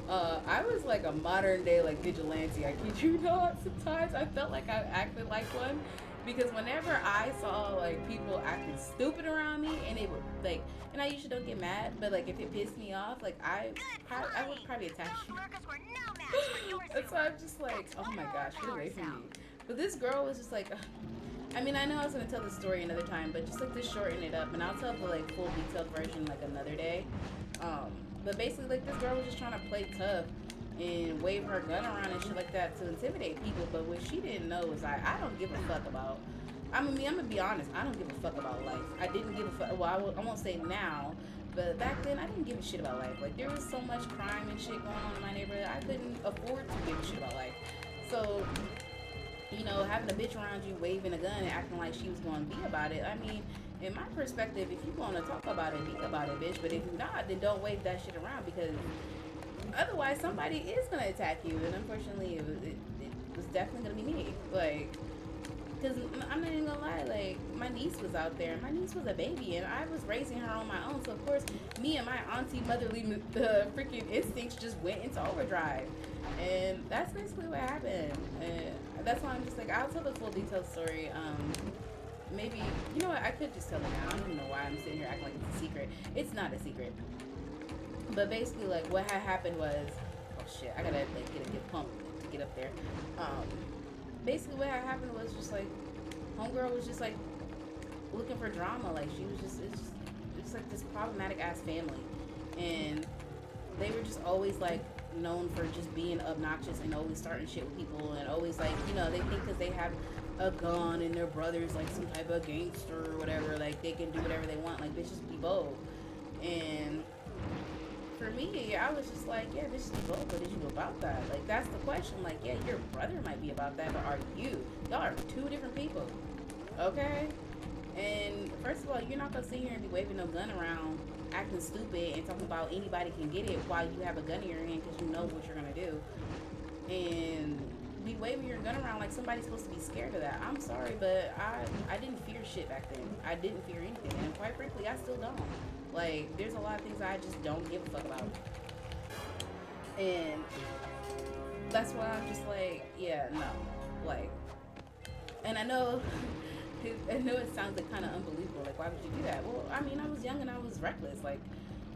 I was like a modern day like vigilante. I kid you not. Sometimes I felt like I acted like one, because whenever I saw like people acting stupid around me, and it would like, and I usually don't get mad, but like if it pissed me off, like I would probably attack you. That's why I'm just like, oh my gosh, get away from me. But this girl was just like, I mean, I know I was gonna tell the story another time, but just like to shorten it up, and I'll tell the like full detailed version like another day. But basically, like this girl was just trying to play tough and wave her gun around and shit like that to intimidate people. But what she didn't know was I don't give a fuck about. I mean, I'm gonna be honest. I don't give a fuck about life. I didn't give a fuck. Well, I won't say now, but back then I didn't give a shit about life. Like there was so much crime and shit going on in my neighborhood. I couldn't afford to give a shit about life. So, you know, having a bitch around you waving a gun and acting like she was going to be about it. I mean, in my perspective, if you want to talk about it, be about it, bitch. But if you're not, then don't wave that shit around, because otherwise somebody is going to attack you. And unfortunately, it was definitely going to be me. Like, because I'm not even going to lie, like, my niece was out there. My niece was a baby, and I was raising her on my own. So, of course, me and my auntie motherly freaking instincts just went into overdrive. And that's basically what happened. And that's why I'm just like, I'll tell the full detailed story. Maybe, you know what, I could just tell it now. I don't even know why I'm sitting here acting like it's a secret. It's not a secret. But basically, like, what had happened was, oh shit, I gotta like get a good pump to get up there. Basically what had happened was just like, homegirl was just like looking for drama. Like she was it's like this problematic ass family, and they were just always like known for just being obnoxious and always starting shit with people, and always like, you know, they think because they have a gun and their brother's like some type of gangster or whatever, like they can do whatever they want. Like bitches be bold. And for me, I was just like, yeah, bitches be bold, but is you about that? Like that's the question. Like, yeah, your brother might be about that, but are you? Y'all are two different people, okay? And first of all, you're not gonna sit here and be waving no gun around, acting stupid and talking about anybody can get it while you have a gun in your hand because you know what you're gonna do, and be waving your gun around like somebody's supposed to be scared of that. I'm sorry, but I didn't fear shit back then. I didn't fear anything, and quite frankly, I still don't. Like, there's a lot of things I just don't give a fuck about, and that's why I'm just like, yeah, no, like, and I know it sounds like kind of unbelievable. Like, why would you do that? Well, I mean, I was young and I was reckless. Like,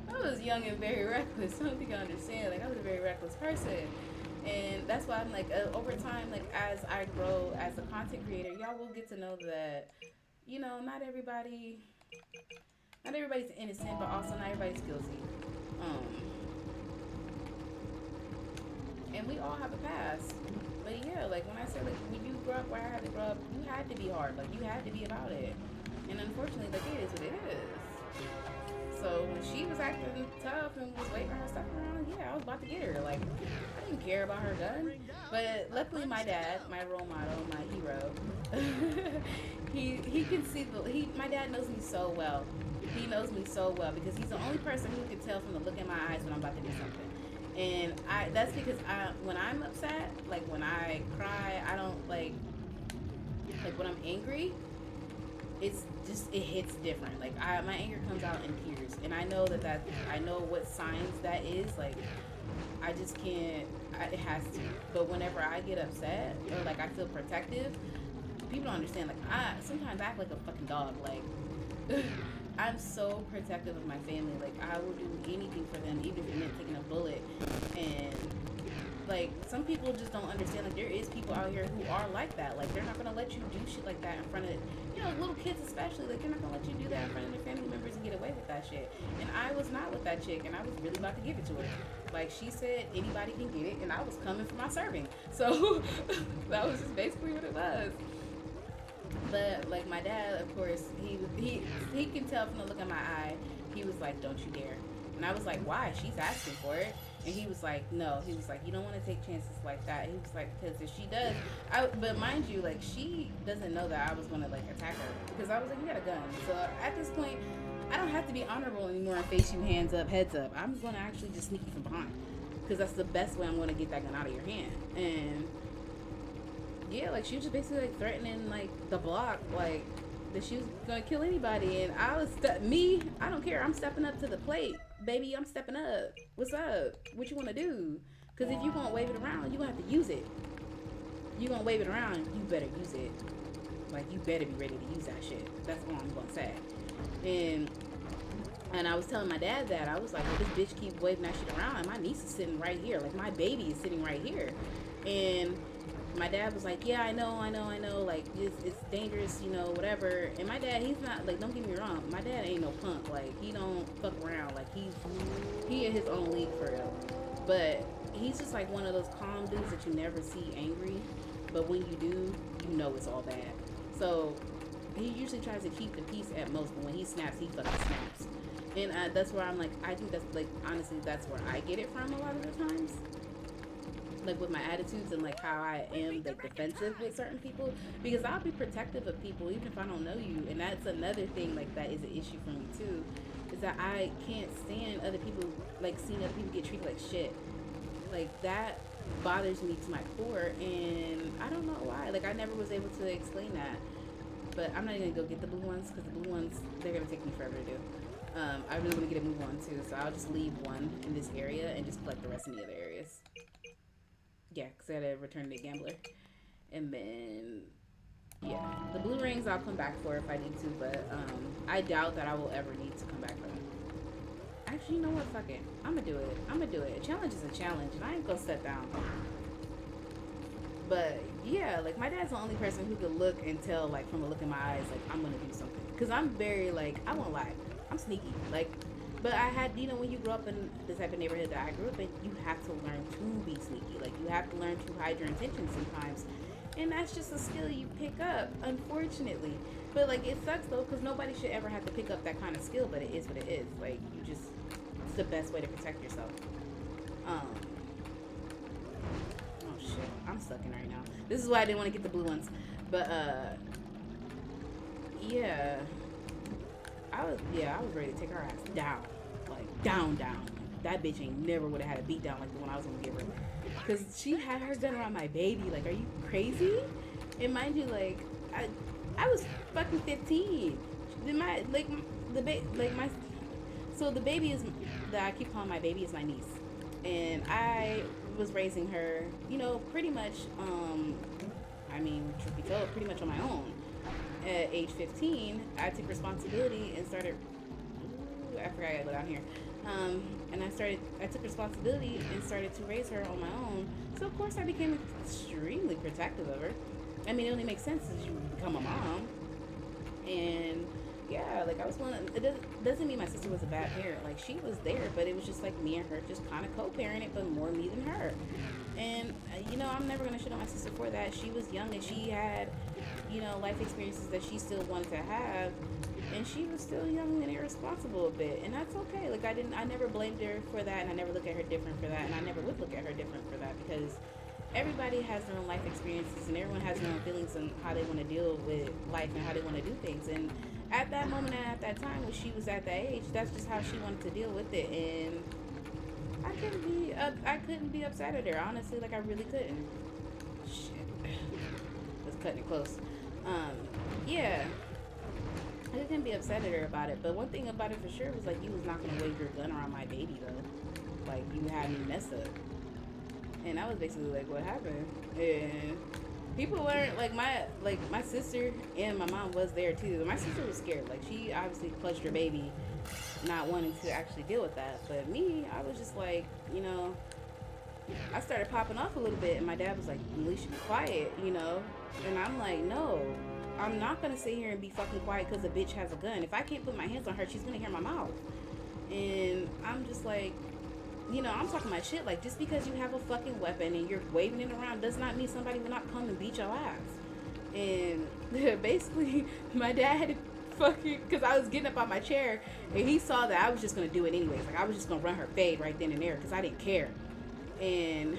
I was young and very reckless. I don't think I understand. Like, I was a very reckless person. And that's why I'm like, over time, like, as I grow as a content creator, y'all will get to know that, you know, not everybody's innocent, but also not everybody's guilty. And we all have a past. But yeah, like when I say like when you grew up where I had to grow up, you had to be hard. Like, you had to be about it. And unfortunately, like, it is what it is. So when she was acting tough and was waving her stuff around, yeah, I was about to get her. Like, I didn't care about her gun. But luckily my dad, my role model, my hero, he can see my dad knows me so well. He knows me so well because he's the only person who can tell from the look in my eyes when I'm about to do something. And that's because when I'm upset, like when I cry, I don't like when I'm angry, it's just, it hits different. Like my anger comes out in tears, and I know that I know what signs that is. Like I just can't. It has to. But whenever I get upset or like I feel protective, people don't understand. Like I sometimes act like a fucking dog. Like I'm so protective of my family. Like I will do anything for them, even if it meant taking a bullet. And like some people just don't understand. Like there is people out here who are like that. Like they're not gonna let you do shit like that in front of, you know, little kids especially. Like they're not gonna let you do that in front of their family members and get away with that shit. And I was not with that chick, and I was really about to give it to her. Like she said, anybody can get it, and I was coming for my serving. So that was just basically what it was. But like my dad, of course, he can tell from the look in my eye. He was like, "Don't you dare!" And I was like, "Why? She's asking for it." And he was like, "No." He was like, "You don't want to take chances like that." He was like, "Because if she does," but mind you, like she doesn't know that I was gonna like attack her because I was like, "You got a gun." So at this point, I don't have to be honorable anymore and face you hands up, heads up. I'm gonna actually just sneak you from behind because that's the best way I'm gonna get that gun out of your hand. And yeah, like she was just basically like threatening like the block, like that she was gonna kill anybody. And I was I don't care. I'm stepping up to the plate, baby. I'm stepping up. What's up? What you wanna do? Because if you gonna wave it around, you gonna have to use it. You gonna wave it around, you better use it. Like you better be ready to use that shit. That's all I'm gonna say. And I was telling my dad that I was like, well, this bitch keep waving that shit around, and my niece is sitting right here. Like my baby is sitting right here, and my dad was like, yeah, I know, like, it's dangerous, you know, whatever. And my dad, he's not, like, don't get me wrong, my dad ain't no punk. Like, he don't fuck around. Like, he in his own league for real. But he's just, like, one of those calm dudes that you never see angry. But when you do, you know it's all bad. So, he usually tries to keep the peace at most, but when he snaps, he fucking snaps. And that's where I'm, like, I think that's, like, honestly, that's where I get it from a lot of the times. Like with my attitudes and like how I am like defensive with certain people, because I'll be protective of people even if I don't know you. And that's another thing like that is an issue for me too, is that I can't stand other people, like seeing other people get treated like shit. Like that bothers me to my core, and I don't know why. Like I never was able to explain that. But I'm not even gonna go get the blue ones because the blue ones, they're gonna take me forever to do. I really want to get a move on too, so I'll just leave one in this area and just collect the rest in the other areas. Yeah, because I gotta return to the gambler. And then, yeah. The blue rings I'll come back for if I need to, but I doubt that I will ever need to come back for them. Actually, you know what? Fuck it. I'm gonna do it. A challenge is a challenge, and I ain't gonna step down. But, yeah, like, my dad's the only person who could look and tell, like, from a look in my eyes, like, I'm gonna do something. Because I'm very, like, I won't lie. I'm sneaky. Like, but I had, you know, when you grow up in the type of neighborhood that I grew up in, you have to learn to be sneaky. Like, you have to learn to hide your intentions sometimes. And that's just a skill you pick up, unfortunately. But, like, it sucks, though, because nobody should ever have to pick up that kind of skill, but it is what it is. Like, you just, it's the best way to protect yourself. Oh, shit. I'm sucking right now. This is why I didn't want to get the blue ones. But, yeah. I was ready to take her ass down. Like, down. That bitch ain't never would have had a beat down like the one I was gonna give her. Because she had her gun around my baby. Like, are you crazy? And mind you, like, I was fucking 15. So the baby is, that I keep calling my baby is my niece. And I was raising her, you know, pretty much, truth be told, pretty much on my own. At age 15, I took responsibility and started, I forgot I gotta go down here. And I took responsibility and started to raise her on my own. So of course I became extremely protective of her. I mean, it only makes sense as you become a mom. And yeah, like I was one. It doesn't mean my sister was a bad parent. Like she was there, but it was just like me and her just kind of co-parented, but more me than her. And you know, I'm never gonna shit on my sister for that. She was young and she had, you know, life experiences that she still wanted to have, and she was still young and irresponsible a bit, and that's okay. Like I never blamed her for that, and I never look at her different for that, and I never would look at her different for that because everybody has their own life experiences and everyone has their own feelings on how they want to deal with life and how they want to do things. And at that moment and at that time when she was at that age, that's just how she wanted to deal with it. And I couldn't be upset at her, honestly. Like I really couldn't. Shit, was cutting it close. Yeah, I couldn't be upset at her about it. But one thing about it for sure was like, you was not gonna wave your gun around my baby though. Like you had me messed up. And I was basically like, what happened? And people weren't like my sister and my mom was there too. My sister was scared. Like she obviously clutched her baby, not wanting to actually deal with that. But me, I was just like, you know, I started popping off a little bit, and my dad was like, Alicia, be quiet, you know. And I'm like, no, I'm not gonna sit here and be fucking quiet because a bitch has a gun. If I can't put my hands on her, she's gonna hear my mouth. And I'm just like, you know, I'm talking my shit. Like, just because you have a fucking weapon and you're waving it around does not mean somebody will not come and beat your ass. And basically, my dad had to fucking, because I was getting up on my chair, and he saw that I was just going to do it anyways. Like, I was just going to run her fade right then and there because I didn't care. And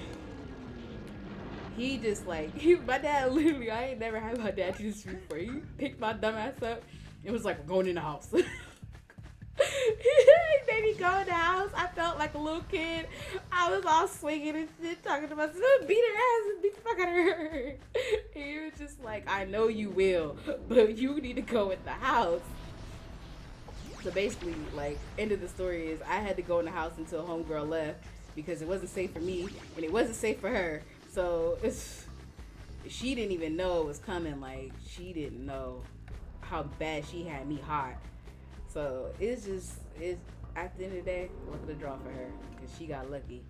he just, like, my dad literally, I ain't never had my dad do this before. He picked my dumb ass up and was like, we're going in the house. He made me go in the house. I felt like a little kid. I was all swinging and shit, talking to myself, beat her ass and beat the fuck out of her. And he was just like, I know you will, but you need to go in the house. So basically, like, end of the story is I had to go in the house until homegirl left because it wasn't safe for me and it wasn't safe for her. So she didn't even know it was coming. Like, she didn't know how bad she had me hot. So it's at the end of the day, look at the draw for her because she got lucky.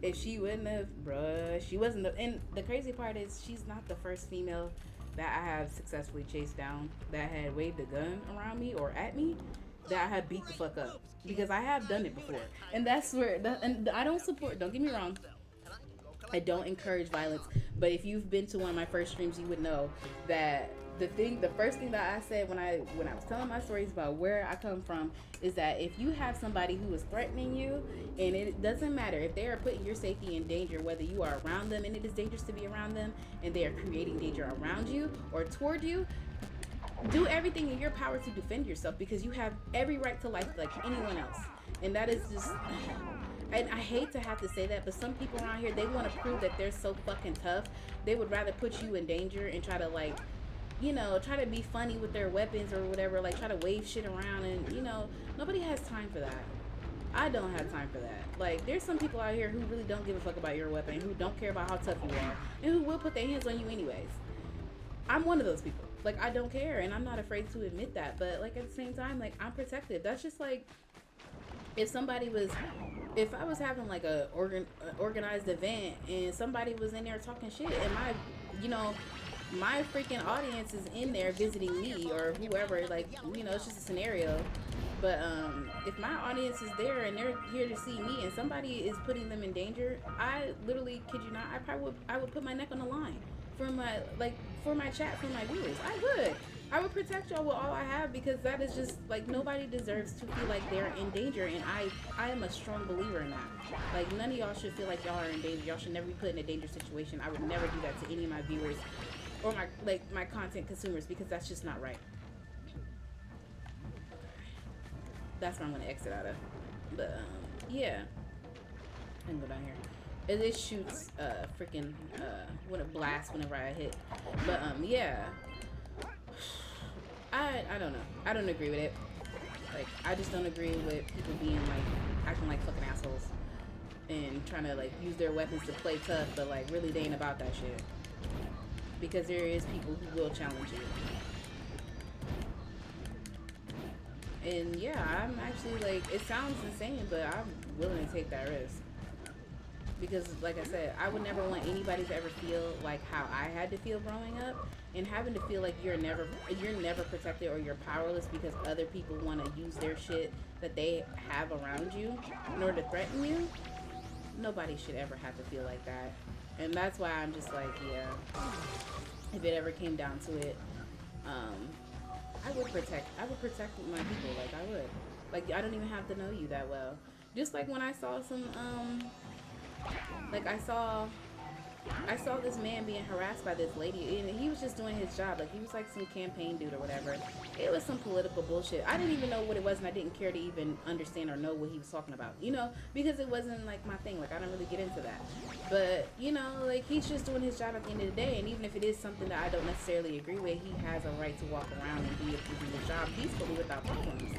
If she wouldn't have, bruh, she wasn't. And the crazy part is she's not the first female that I have successfully chased down that had waved a gun around me or at me that I had beat the fuck up, because I have done it before. And that's where, and I don't support, don't get me wrong, I don't encourage violence, but if you've been to one of my first streams, you would know that the first thing that I said when I was telling my stories about where I come from is that if you have somebody who is threatening you, and it doesn't matter if they are putting your safety in danger, whether you are around them and it is dangerous to be around them, and they are creating danger around you or toward you, do everything in your power to defend yourself, because you have every right to life like anyone else. And that is just, and I hate to have to say that, but some people around here, they want to prove that they're so fucking tough. They would rather put you in danger and try to, like, you know, try to be funny with their weapons or whatever, like try to wave shit around, and, you know, nobody has time for that. I don't have time for that. Like, there's some people out here who really don't give a fuck about your weapon, who don't care about how tough you are, and who will put their hands on you anyways. I'm one of those people. Like, I don't care, and I'm not afraid to admit that, but, like, at the same time, like, I'm protective. That's just like, if I was having, like, a organized event, and somebody was in there talking shit, and my freaking audience is in there visiting me or whoever, like, you know, it's just a scenario. But if my audience is there and they're here to see me and somebody is putting them in danger, I literally, kid you not, I would put my neck on the line for my chat, for my viewers. I would protect y'all with all I have, because that is just, like, nobody deserves to feel like they're in danger, and I am a strong believer in that. Like, none of y'all should feel like y'all are in danger. Y'all should never be put in a dangerous situation. I would never do that to any of my viewers or my content consumers, because that's just not right. That's where I'm gonna exit out of. But yeah, I can go down here. It shoots freaking when it blasts whenever I hit. But yeah, I don't know. I don't agree with it. Like, I just don't agree with people being like acting like fucking assholes and trying to, like, use their weapons to play tough, but, like, really they ain't about that shit. Because there is people who will challenge you. And yeah, I'm actually, like, it sounds insane, but I'm willing to take that risk. because like I said, I would never want anybody to ever feel like how I had to feel growing up, and having to feel like you're never protected or you're powerless because other people want to use their shit that they have around you in order to threaten you. Nobody should ever have to feel like that. And that's why I'm just like, yeah, if it ever came down to it, I would protect my people. Like I would. Like I don't even have to know you that well. Just like when I saw some like I saw this man being harassed by this lady, and he was just doing his job. Like he was like some campaign dude or whatever. It was some political bullshit. I didn't even know what it was, and I didn't care to even understand or know what he was talking about, you know, because it wasn't like my thing. Like I don't really get into that. But you know, like he's just doing his job at the end of the day, and even if it is something that I don't necessarily agree with, he has a right to walk around and be able to do his job peacefully without problems.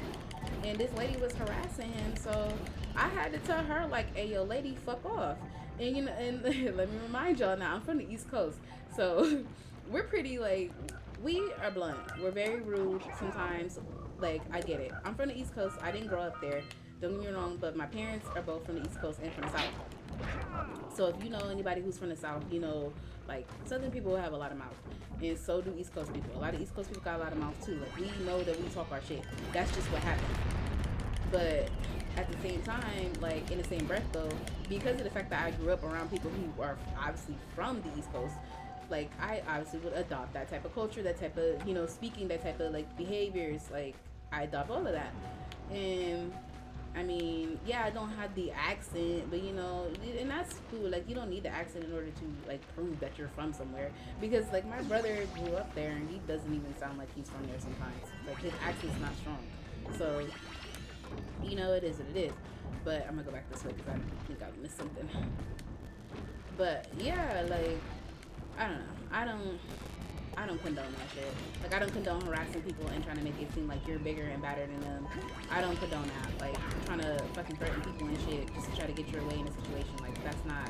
And this lady was harassing him, so I had to tell her like, hey yo lady, fuck off. And you know, and let me remind y'all now, I'm from the East Coast, so we're pretty like, we are blunt, we're very rude sometimes. Like I get it, I'm from the East Coast, I didn't grow up there, don't get me wrong, but my parents are both from the East Coast and from the South. So if you know anybody who's from the South, you know like Southern people have a lot of mouth, and so do East Coast people. A lot of East Coast people got a lot of mouth too. Like we know that we talk our shit, that's just what happens. But at the same time, like in the same breath though, because of the fact that I grew up around people who are obviously from the East Coast, like I obviously would adopt that type of culture, that type of, you know, speaking, that type of like behaviors. Like I adopt all of that. And I mean, yeah, I don't have the accent, but you know, and that's cool. Like you don't need the accent in order to like prove that you're from somewhere, because like my brother grew up there and he doesn't even sound like he's from there sometimes. Like his accent's not strong. So you know, it is what it is. But I'm gonna go back this way because I think I missed something. But yeah, like I don't know. I don't condone that shit. Like I don't condone harassing people and trying to make it seem like you're bigger and badder than them. I don't condone that. Like trying to fucking threaten people and shit just to try to get your way in a situation. Like that's not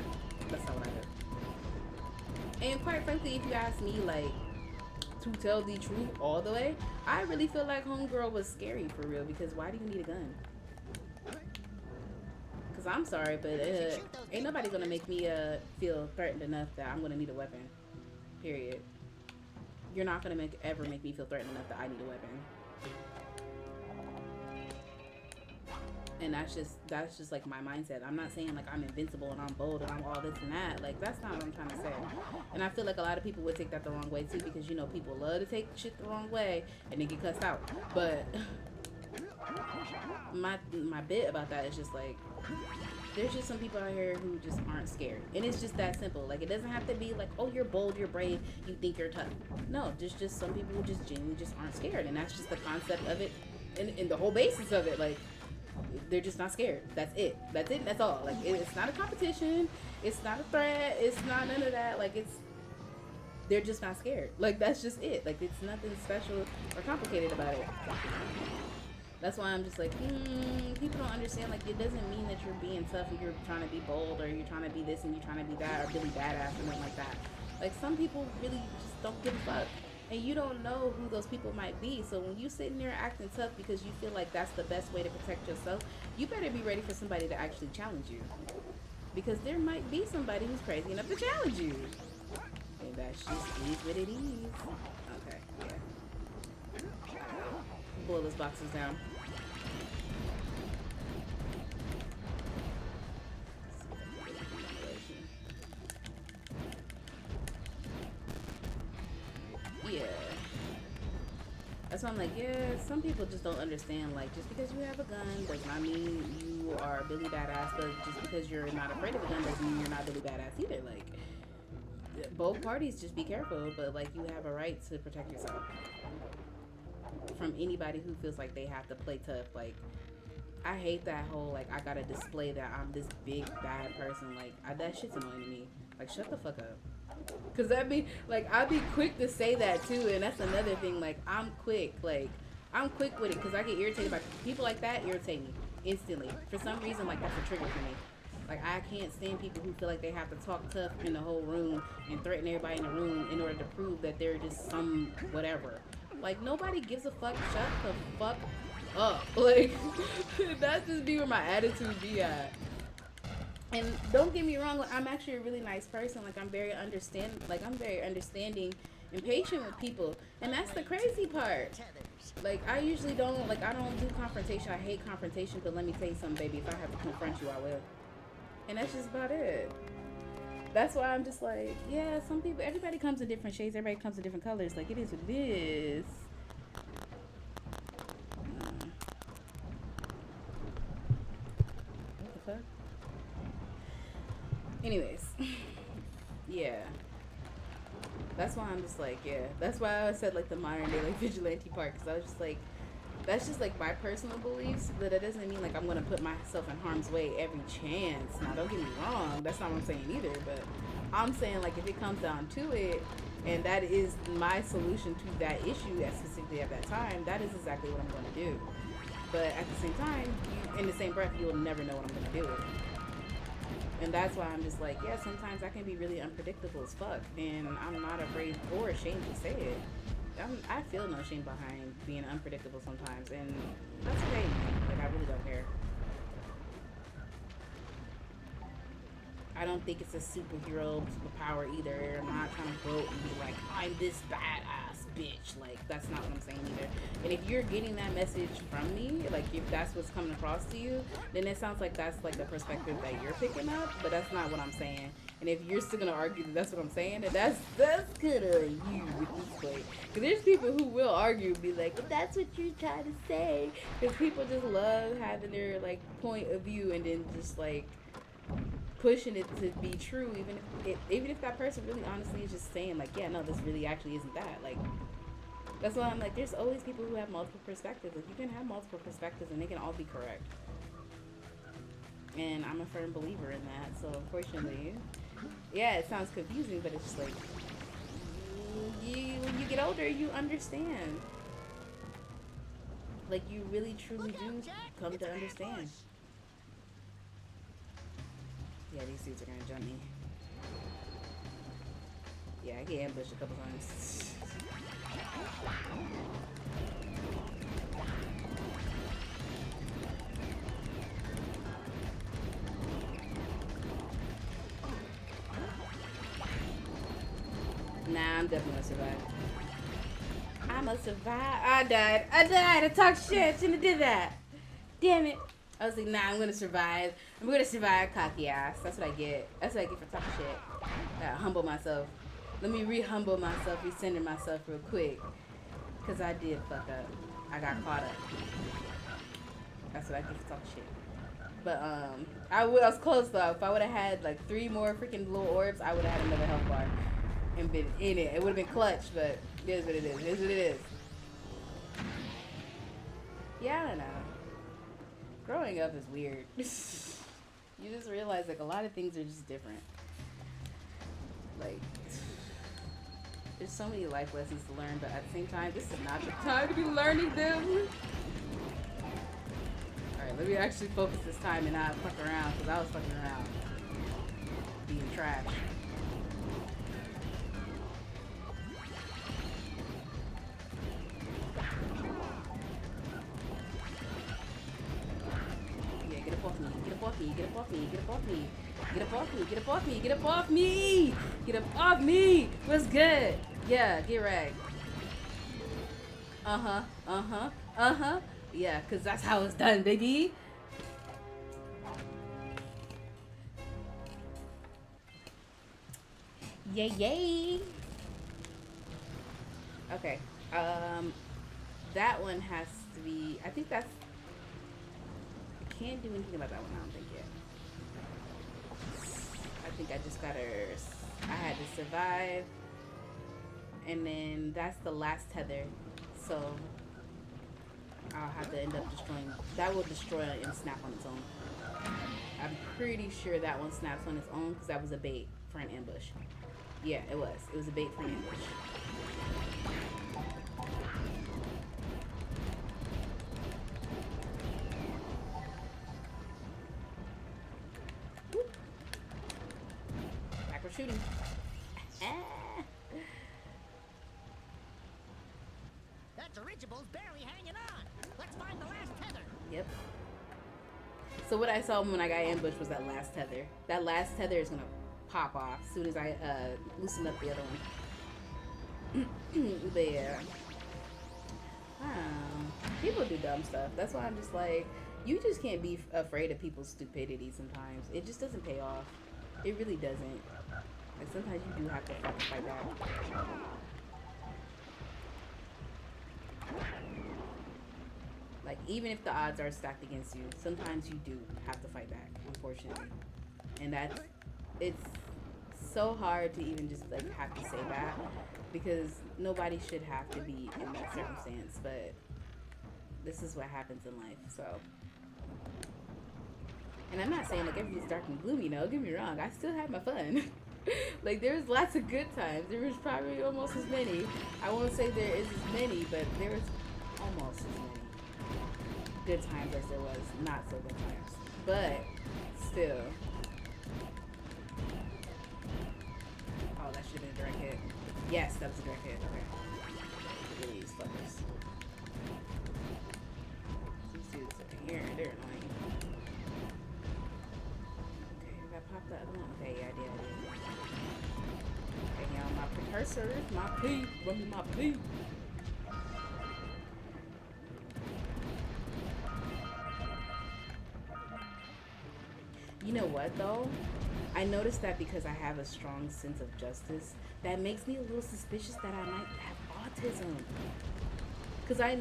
what I do. And quite frankly, if you ask me, like, to tell the truth all the way, I really feel like homegirl was scary for real, because why do you need a gun? Because I'm sorry, but ain't nobody gonna make me feel threatened enough that I'm gonna need a weapon. Period. You're not gonna ever make me feel threatened enough that I need a weapon. And that's just like my mindset. I'm not saying like I'm invincible and I'm bold and I'm all this and that. Like that's not what I'm trying to say. And I feel like a lot of people would take that the wrong way too, because you know people love to take shit the wrong way and then get cussed out. But my bit about that is just like, there's just some people out here who just aren't scared, and it's just that simple. Like it doesn't have to be like, oh, you're bold, you're brave, you think you're tough. No, just some people who just genuinely just aren't scared, and that's just the concept of it, and the whole basis of it. Like they're just not scared. That's it. That's all. Like it's not a competition. It's not a threat. It's not none of that. Like they're just not scared. Like that's just it. Like it's nothing special or complicated about it. That's why I'm just like, people don't understand, like, it doesn't mean that you're being tough and you're trying to be bold or you're trying to be this and you're trying to be that or really badass or nothing like that. Like, some people really just don't give a fuck. And you don't know who those people might be. So when you sitting there acting tough because you feel like that's the best way to protect yourself, you better be ready for somebody to actually challenge you. Because there might be somebody who's crazy enough to challenge you. And that's just what it is. Okay, yeah. Blow those boxes down. Yeah. That's why I'm like, yeah, some people just don't understand, like, just because you have a gun does not mean you are Billy Badass, but just because you're not afraid of a gun doesn't mean you're not Billy Badass either. Like, both parties, just be careful, but, like, you have a right to protect yourself from anybody who feels like they have to play tough. Like, I hate that whole, like, I gotta display that I'm this big, bad person. Like, that shit's annoying to me. Like, shut the fuck up. Cause that be like, I'd be quick to say that too, and that's another thing. Like I'm quick with it, cause I get irritated by people like that. Irritate me instantly for some reason. Like that's a trigger for me. Like I can't stand people who feel like they have to talk tough in the whole room and threaten everybody in the room in order to prove that they're just some whatever. Like nobody gives a fuck. Shut the fuck up. Like that just be where my attitude be at. And don't get me wrong, like, I'm actually a really nice person. Like I'm very understanding and patient with people. And that's the crazy part. Like I usually don't I don't do confrontation. I hate confrontation, but let me tell you something, baby. If I have to confront you, I will. And that's just about it. That's why I'm just like, yeah, some people, everybody comes in different shades, everybody comes in different colors. Like it is what it is. What the fuck? Anyways, yeah. That's why I'm just like, yeah. That's why I said like the modern day like vigilante part, because I was just like, that's just like my personal beliefs, but it doesn't mean like I'm gonna put myself in harm's way every chance. Now, don't get me wrong, that's not what I'm saying either. But I'm saying like if it comes down to it, and that is my solution to that issue, specifically at that time, that is exactly what I'm gonna do. But at the same time, in the same breath, you will never know what I'm gonna do. And that's why I'm just like, yeah, sometimes I can be really unpredictable as fuck. And I'm not afraid or ashamed to say it. I feel no shame behind being unpredictable sometimes. And that's okay. Like, I really don't care. I don't think it's a superhero superpower either. I'm not trying to vote and be like, I'm this badass bitch. Like, that's not what I'm saying either. And if you're getting that message from me, like if that's what's coming across to you, then it sounds like that's like the perspective that you're picking up, but that's not what I'm saying. And if you're still gonna argue that that's what I'm saying, then that's kind of you with this way. Because there's people who will argue and be like, that's what you're trying to say. Because people just love having their like point of view and then just like pushing it to be true, even if that person really honestly is just saying like, yeah, no, this really actually isn't that. Like, that's why I'm like, there's always people who have multiple perspectives. Like, you can have multiple perspectives and they can all be correct. And I'm a firm believer in that. So unfortunately, yeah, it sounds confusing, but it's just like, when you get older, you understand. Like, you really truly do come to understand. Yeah, these dudes are gonna jump me. Yeah, I get ambushed a couple times. Nah, I'm definitely gonna survive. I'ma survive. I died. I talked shit. Shouldn't have did that. Damn it. I was like, nah, I'm gonna survive. I'm gonna survive, cocky ass. That's what I get. That's what I get for talking shit. Gotta humble myself. Let me re-humble myself, recenter myself real quick. Because I did fuck up. I got caught up. That's what I get for talking shit. But, I was close though. If I would have had like 3 more freaking little orbs, I would have had another health bar. And been in it. It would have been clutch, but it is what it is. It is what it is. Yeah, I don't know. Growing up is weird. You just realize like a lot of things are just different. Like, there's so many life lessons to learn, but at the same time, this is not the time to be learning them. Alright, let me actually focus this time and not fuck around, because I was fucking around. Being trash. Get up off me, get up off me, get up off me, get up off me. Get up off me, get up off me, get up off me! Get up off me! What's good? Yeah, get right. Uh-huh, uh-huh, uh-huh. Yeah, cause that's how it's done, baby. Yay, yay! Okay, that one has to be, I think that's, can't do anything about that one, I don't think yet. I think I just gotta, I had to survive, and then that's the last tether, so I'll have to end up destroying, that will destroy and snap on its own. I'm pretty sure that one snaps on its own because that was a bait for an ambush. Yeah, it was a bait for an ambush. Shooting. That dirigible's barely hanging on. Let's find the last tether. Yep. So what I saw when I got ambushed was that last tether. That last tether is gonna pop off as soon as I loosen up the other one. But yeah. People do dumb stuff. That's why I'm just like, you just can't be afraid of people's stupidity sometimes. It just doesn't pay off. It really doesn't. Like, sometimes you do have to fucking fight back. Like, even if the odds are stacked against you, sometimes you do have to fight back, unfortunately. And it's so hard to even just, like, have to say that, because nobody should have to be in that circumstance, but this is what happens in life, so. And I'm not saying, like, everything's dark and gloomy, no, don't get me wrong, I still had my fun. Like, there was lots of good times. There was probably almost as many. I won't say there is as many, but there was almost as many good times as there was not so good times. But still. Oh, that should have been a direct hit. Yes, that was a direct hit. Okay. Look at these fuckers. These dudes over here, they're annoying. Okay, did I pop the other one? Okay, yeah, I did. Okay, y'all, my precursor, my P, run me my P. You know what though? I noticed that because I have a strong sense of justice, that makes me a little suspicious that I might have autism. Cause I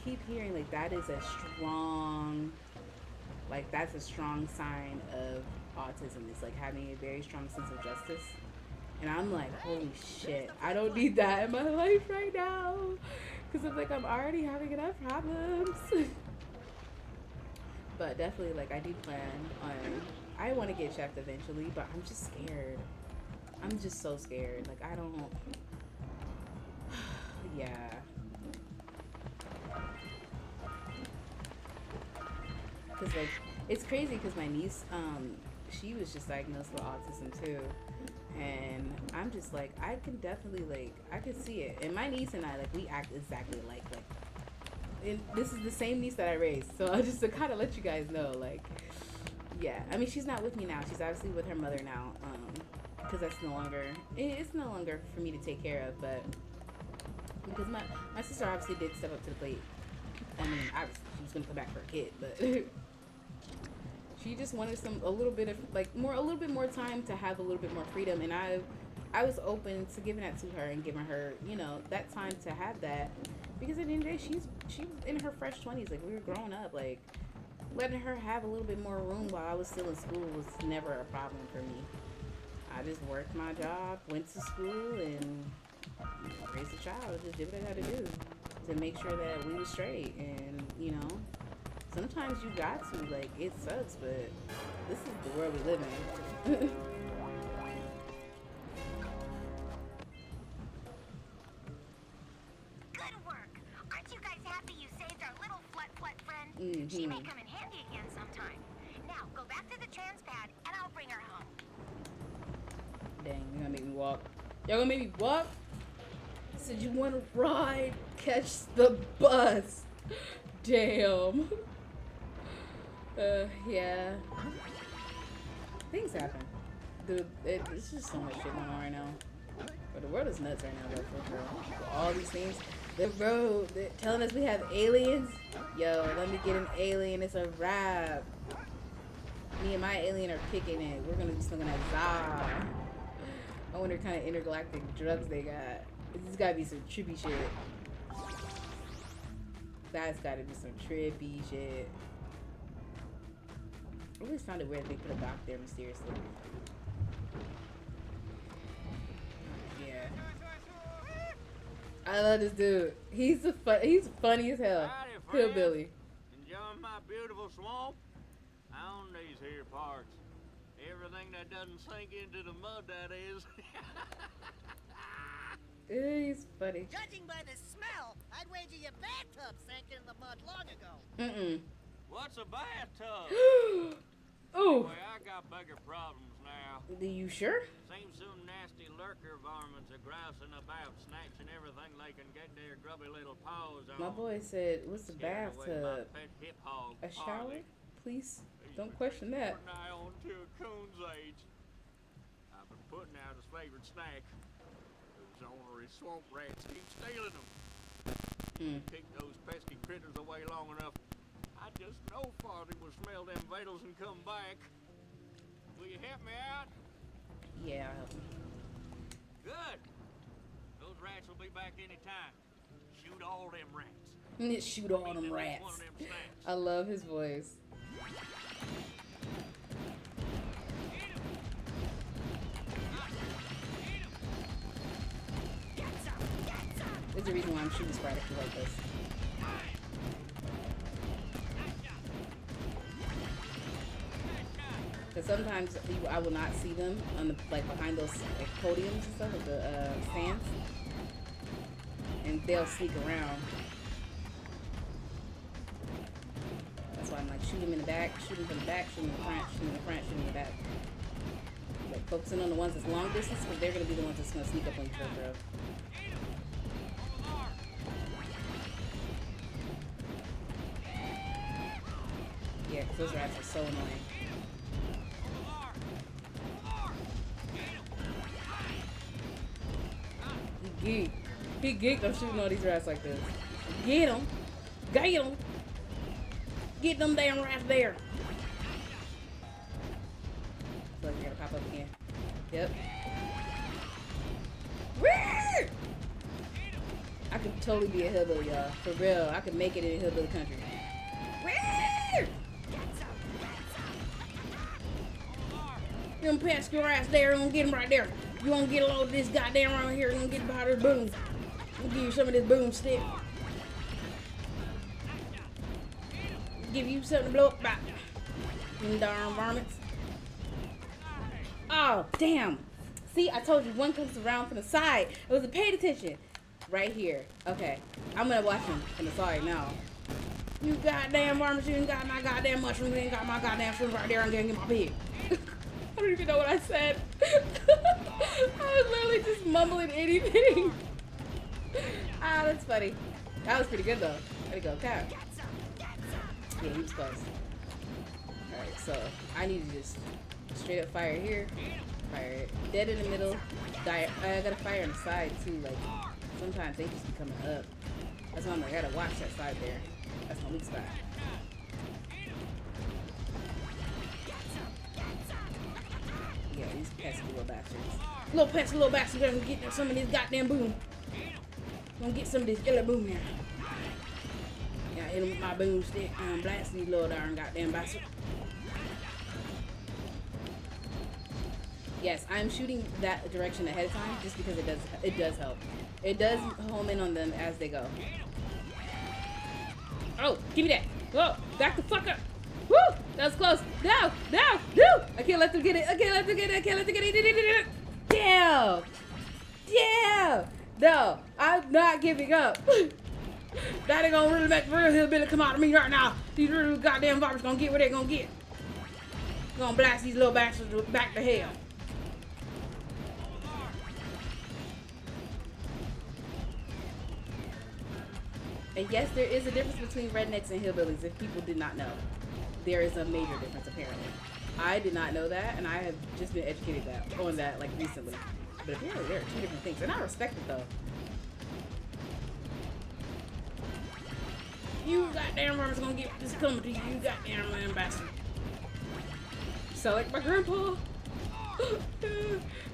keep hearing like that is a strong, like that's a strong sign of autism. It's like having a very strong sense of justice. And I'm like, holy shit, I don't need that in my life right now. Cause I'm like, I'm already having enough problems. But definitely, like, I do plan on, I want to get checked eventually, but I'm just scared. I'm just so scared. Like, I don't, yeah. Cause like, it's crazy cause my niece, she was just diagnosed with autism too. And I'm just like, I can definitely, like, I can see it. And my niece and I, like, we act exactly alike. Like, and this is the same niece that I raised. So I just to kind of let you guys know, like, yeah. I mean, she's not with me now. She's obviously with her mother now. Because that's no longer, it's no longer for me to take care of. But because my sister obviously did step up to the plate. I mean, obviously she was going to come back for a kid, but she just wanted a little bit more time to have a little bit more freedom. And I was open to giving that to her and giving her, you know, that time to have that. Because at the end of the day, she's in her fresh 20s. Like, we were growing up. Like, letting her have a little bit more room while I was still in school was never a problem for me. I just worked my job, went to school, and raised a child. Just did what I had to do to make sure that we was straight. And, you know, sometimes you got to. Like, it sucks, but this is the world we live in. Mm-hmm. She may come in handy again sometime. Now, go back to the trans pad, and I'll bring her home. Dang, you're gonna make me walk. Y'all gonna make me walk? I said you wanna ride? Catch the bus. Damn. Yeah. Things happen. Dude, it's just so much shit going on right now. But the world is nuts right now, though, for real. All these things. They're telling us we have aliens. Yo, let me get an alien. It's a wrap. Me and my alien are kicking it. We're gonna be smoking that za. I wonder what kind of intergalactic drugs they got. This gotta be some trippy shit. That's gotta be some trippy shit. I always found it weird they put a doc there mysteriously. Yeah. I love this dude. He's funny as hell. Hillbilly. Enjoying my beautiful swamp? On these here parts. Everything that doesn't sink into the mud, that is. He's funny. Judging by the smell, I'd wager your bathtub sank in the mud long ago. What's a bathtub? Oh. Anyway, I got bigger problems now. Are you sure? Seems some nasty lurker varmints are grousing about, snatching everything they can get their grubby little paws on. My boy said, what's the Scaring away my bathtub? pet hip hog, A shower? Harley. Please He's don't been question that. nigh on to a coon's age. I've been putting out his favorite snack. Those ornery swamp rats keep stealing them. Pick those pesky critters away long enough, I just know Farthing will smell them vitals and come back. Will you help me out? Yeah, I'll help him. Good. Those rats will be back any time. Shoot all them rats. Shoot all them rats. One of them snacks. I love his voice. There's a reason why I'm shooting sporadically like this. Because sometimes I will not see them on the behind those podiums and stuff, like the stands, and they'll sneak around. That's why I'm like shoot them in the back, shoot them from the back, shoot them in the front, shoot them in the front, shoot them in the back. Like focusing on the ones that's long distance, because they're gonna be the ones that's gonna sneak up on you for throw. Yeah, because those rats are so annoying. He geeked on shooting all these rats like this. Get him! Get him! Get them damn rats there! Look, you're gonna pop up again. Yep. Woo! I could totally be a hillbilly, y'all. For real, I could make it in hillbilly country. Woo! Them pesky rats there, you gonna get them right there. You gonna get a load of this goddamn around here, you gonna get about this boom. I'm gonna give you some of this boomstick. Give you something to blow up about. Them darn varmints. Oh, damn. See, I told you one comes around from the side. It was a paid attention. Right here. Okay. I'm gonna watch him from the side now. You goddamn varmints, you ain't got my goddamn mushrooms, you ain't got my goddamn shrimp right there, I'm gonna get my pig. I don't even know what I said. I was literally just mumbling anything. Ah, that's funny. That was pretty good though. Way to go, Cap. Yeah, he was close. Alright, so I need to just straight up fire here. Fire it. Dead in the middle. Die. I gotta fire on the side too. Like sometimes they just be coming up. That's why I'm like, I gotta watch that side there. That's my weak spot. Yeah, these pesky little bastards. Little pesky little bastards gonna get some of this goddamn boom. Gonna get some of this killer boom here. Yeah, hit him with my boomstick and blast these little darn goddamn bastards. Yes, I'm shooting that direction ahead of time just because it does help. It does home in on them as they go. Oh, give me that. Whoa, back the fuck up. Woo! That was close. No! No! No! I can't let them get it. I can't let them get it. I can't let them get it. Damn! Damn! No, I'm not giving up. That ain't gonna really make the real hillbilly come out of me right now. These little goddamn vipers gonna get what they're gonna get. Gonna blast these little bastards back to hell. And yes, there is a difference between rednecks and hillbillies if people did not know. There is a major difference apparently. I did not know that, and I have just been educated on that like recently. But apparently there are two different things, and I respect it though. You goddamn mama's gonna get this coming to you, you goddamn man bastard. So like my grandpa.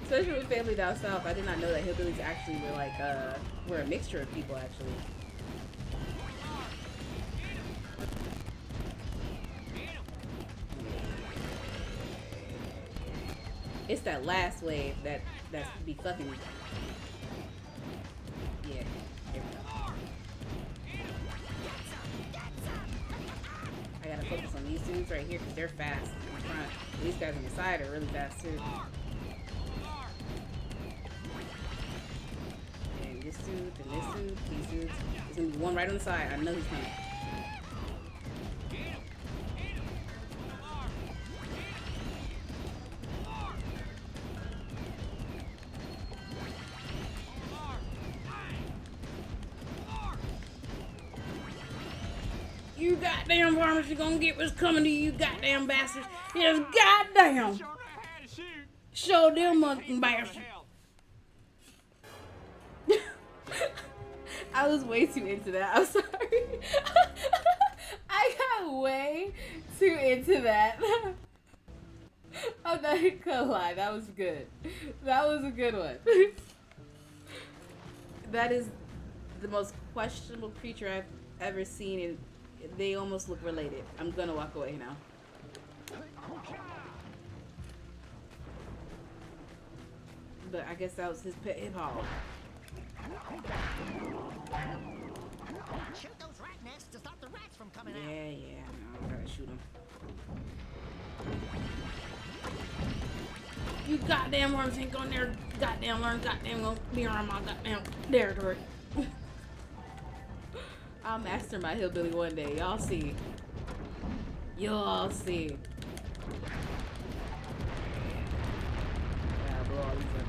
Especially with family down south, I did not know that hillbillies actually were like were a mixture of people actually. It's that last wave that's be fucking me. Yeah, here we go. I gotta focus on these dudes right here because they're fast in front. These guys on the side are really fast too. And this dude, and this dude, these dudes. There's gonna be one right on the side. I know he's coming. You goddamn varmints, you gonna get what's coming to you, goddamn bastards. Yes, goddamn. Sure know how to shoot. Show them monkey bastards. I was way too into that. I'm sorry. I got way too into that. I'm not even gonna lie. That was good. That was a good one. That is the most questionable creature I've ever seen, and they almost look related. I'm gonna walk away now. But I guess that was his pet hip hop. Shoot those rat nests to stop the rats from coming out. Yeah, no, I gotta shoot him. You goddamn worms ain't going there, goddamn learn, goddamn gonna be around my goddamn territory. I'll master my hillbilly one day, y'all see. You'll all see. Yeah, blow all these up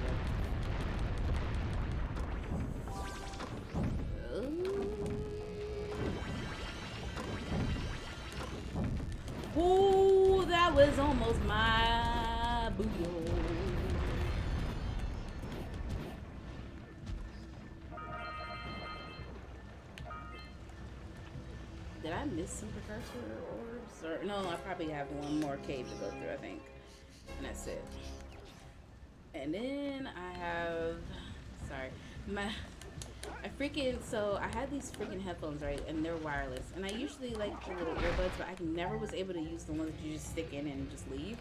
there. Ooh, that was almost my booty hole. Did I miss some precursor orbs? Or no, I probably have one more cave to go through, I think. And that's it. And then I have, sorry, so I had these freaking headphones, right, and they're wireless, and I usually like the little earbuds, but I never was able to use the ones that you just stick in and just leave.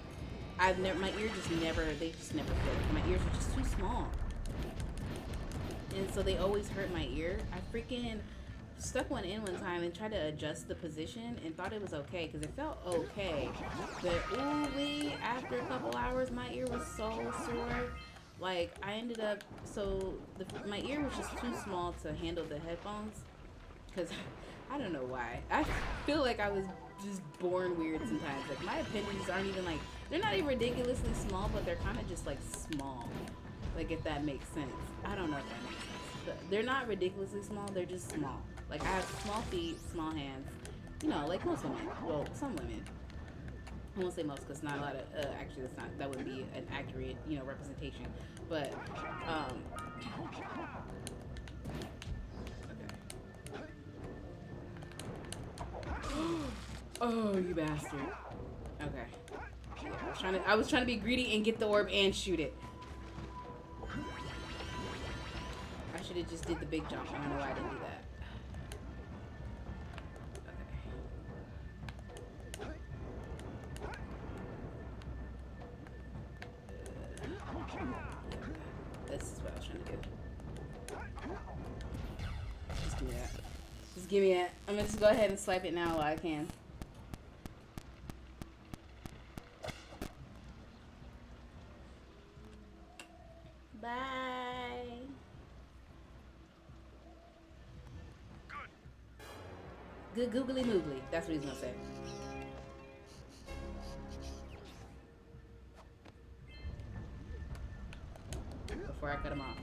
My ear just never, they just never fit. My ears are just too small, and so they always hurt my ear. I freaking stuck one in one time and tried to adjust the position and thought it was okay because it felt okay, but ooh-wee, after a couple hours, my ear was so sore. Like, I ended up, so my ear was just too small to handle the headphones, because I don't know why. I feel like I was just born weird sometimes. Like, my appendages aren't even like, they're not even ridiculously small, but they're kind of just like small. Like, if that makes sense. I don't know if that makes sense. But they're not ridiculously small, they're just small. Like, I have small feet, small hands, you know, like most women. Well, some women. I won't say most because not a lot of, actually that wouldn't be an accurate, you know, representation. But, okay. Oh, you bastard. Okay. Yeah, I was trying to be greedy and get the orb and shoot it. I should have just did the big jump. I don't know why I didn't do that. This is what I was trying to do. Just give me that. Just give me that. I'm gonna just go ahead and swipe it now while I can. Bye. Good googly moogly. That's what he's gonna say. Before I cut him off.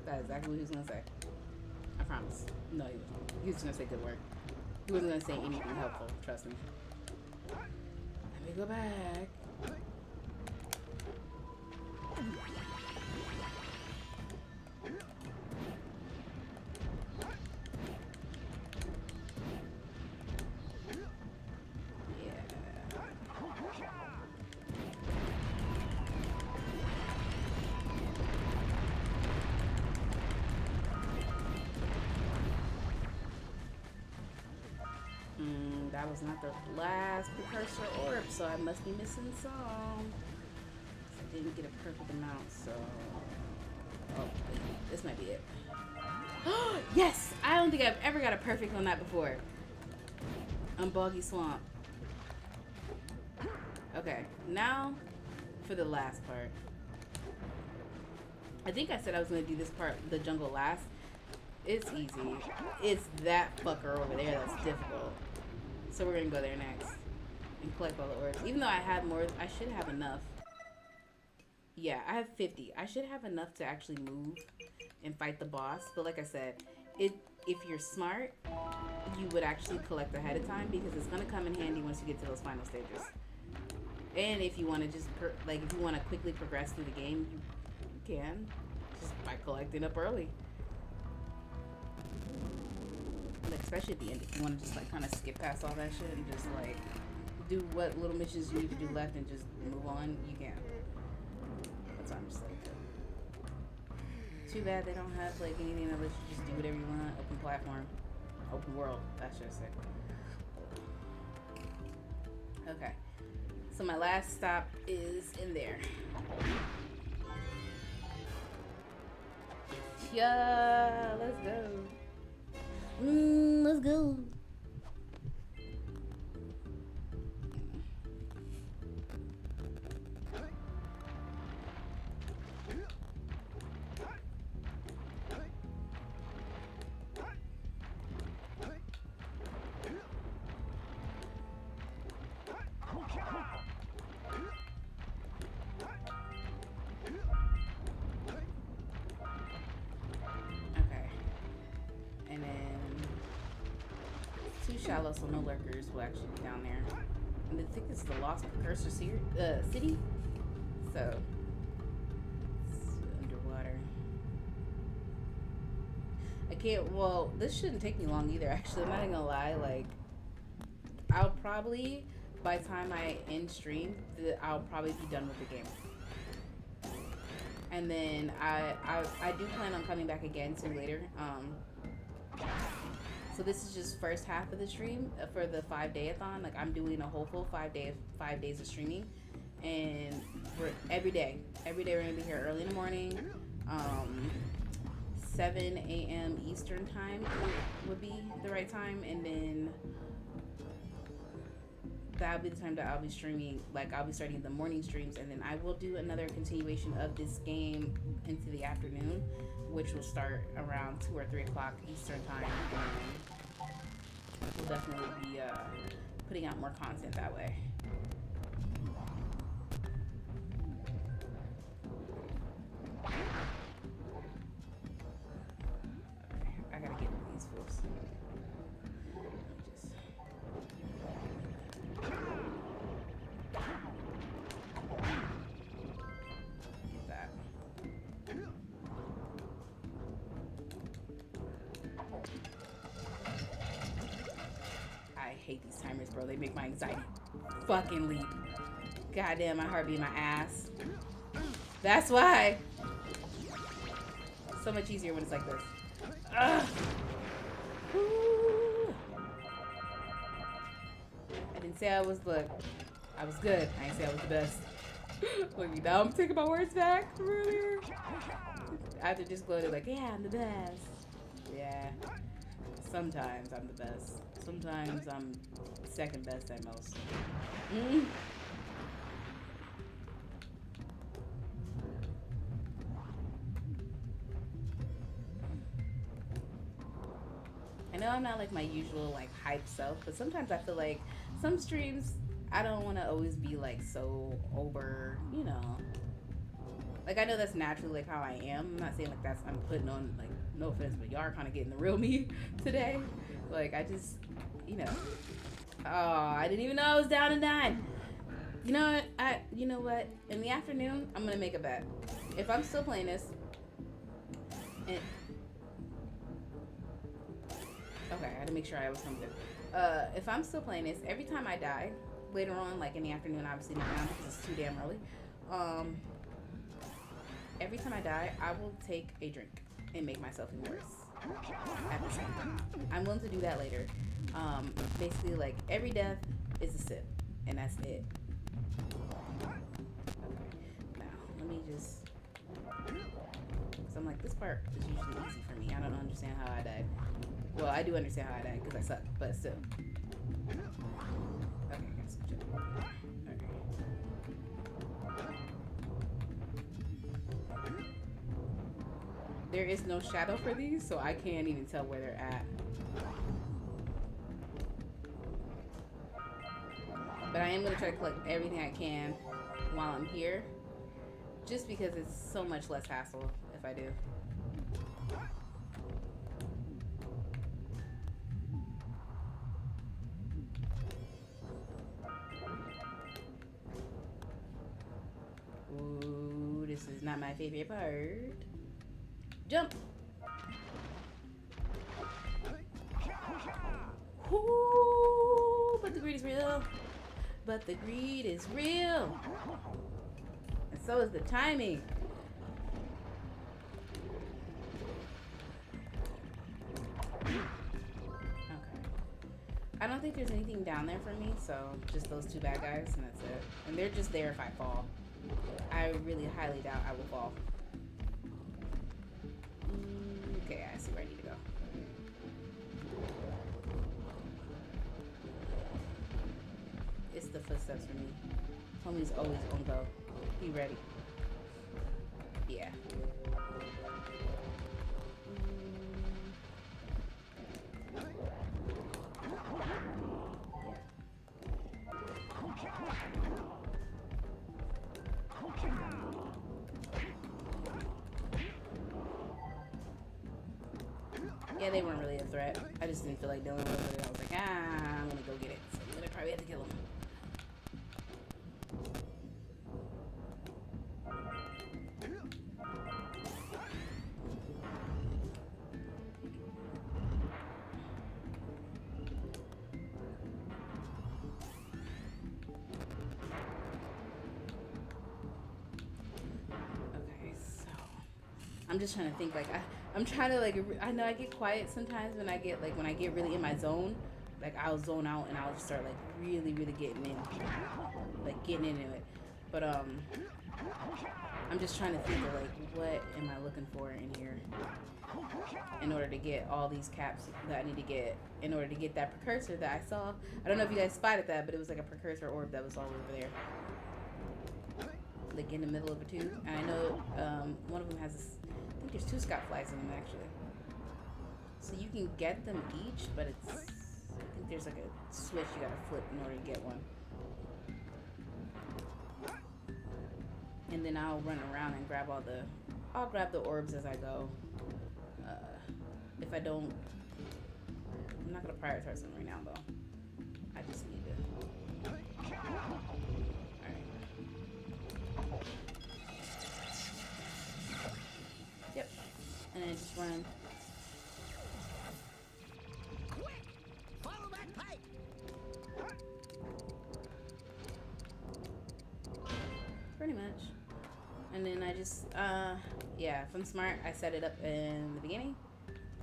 That's exactly what he was gonna say. I promise. No, he wasn't. He was gonna say good work. He wasn't gonna say anything helpful. Trust me. Let me go back. That was not the last precursor orb, so I must be missing some. I didn't get a perfect amount, so... Oh, wait, this might be it. Yes! I don't think I've ever got a perfect on that before. On Boggy Swamp. Okay, now for the last part. I think I said I was going to do this part, the jungle, last. It's easy. It's that fucker over there that's difficult. So we're gonna go there next and collect all the orbs. Even though I had more, I should have enough. Yeah, I have 50. I should have enough to actually move and fight the boss. But like I said, if you're smart, you would actually collect ahead of time because it's gonna come in handy once you get to those final stages. And if you want to just if you want to quickly progress through the game, you can just by collecting up early. Like, especially at the end, if you want to just like kind of skip past all that shit and just like do what little missions you need to do left and just move on, you can. That's why I'm just like. Too bad they don't have like anything that lets you just do whatever you want. Open platform, open world. That should say. Okay. So my last stop is in there. Yeah, let's go. Let's go. Shallow, so no lurkers will actually be down there. And I think it's the Lost Precursor City. So it's underwater. I can't. Well, this shouldn't take me long either. Actually, I'm not even gonna lie. Like, I'll probably by the time I end stream, I'll probably be done with the game. And then I do plan on coming back again soon later. So this is just first half of the stream for the 5-day-a-thon. Like, I'm doing a whole full 5 days of streaming, and we're every day we're gonna be here early in the morning. 7 a.m. Eastern time would be the right time, and then that'll be the time that I'll be streaming. Like, I'll be starting the morning streams, and then I will do another continuation of this game into the afternoon, which will start around 2 or 3 o'clock Eastern time. And we'll definitely be putting out more content that way. Okay, I gotta get these fools. Get that. I hate these timers, bro. They make my anxiety fucking leap. Goddamn, my heart beat my ass. That's why. So much easier when it's like this. Ugh. Woo. I didn't say I was I was good. I didn't say I was the best. Look, now I'm taking my words back from earlier. I have to just gloat like, yeah, I'm the best. Yeah. Sometimes I'm the best. Sometimes I'm second best at most. I know I'm not like my usual like hype self, but sometimes I feel like some streams I don't want to always be like so over, you know. Like, I know that's naturally like how I am. I'm not saying like I'm putting on, like, no offense, but y'all are kind of getting the real me today. Like, I just, you know. Oh, I didn't even know I was down to 9. You know what? You know what? In the afternoon, I'm gonna make a bet. If I'm still playing this, and okay, I had to make sure I was coming good. If I'm still playing this, every time I die later on, like in the afternoon, obviously not now because it's too damn early. Every time I die, I will take a drink and make myself feel worse at the same time. I'm willing to do that later. Basically, like, every death is a sip, and that's it. Okay. Now, let me just... Because I'm like, this part is usually easy for me. I don't understand how I died. Well, I do understand how I died, because I suck, but still. Okay, got some shit. There is no shadow for these, so I can't even tell where they're at. But I am going to try to collect everything I can while I'm here, just because it's so much less hassle if I do. is not my favorite part. Jump! Ooh, but the greed is real. But the greed is real. And so is the timing. I don't think there's anything down there for me, so just those two bad guys, and that's it. And they're just there if I fall. I really highly doubt I will fall. Okay, I see where I need to go. It's the footsteps for me. Homie's always on go. He ready. Yeah. Yeah, they weren't really a threat. I just didn't feel like dealing with it. I was like, I'm gonna go get it. So I'm gonna probably have to kill him. Okay, so I'm just trying to think, like, I'm trying to, like, I know I get quiet sometimes when I get really in my zone. Like, I'll zone out and I'll just start, like, really getting into it. But, I'm just trying to think of, like, what am I looking for in here in order to get all these caps that I need to get in order to get that precursor that I saw. I don't know if you guys spotted that, but it was like a precursor orb that was all over there. Like, in the middle of a tube. And I know, one of them has this, I think there's 2 Scott flags in them, actually. So you can get them each, but it's, I think there's like a switch you gotta flip in order to get one. And then I'll run around and grab I'll grab the orbs as I go. If I don't, I'm not gonna prioritize them right now though. I just need to. Alright. Yep. And then just run. Quick! Follow that pipe! Pretty much. And then I just, yeah, if I'm smart, I set it up in the beginning,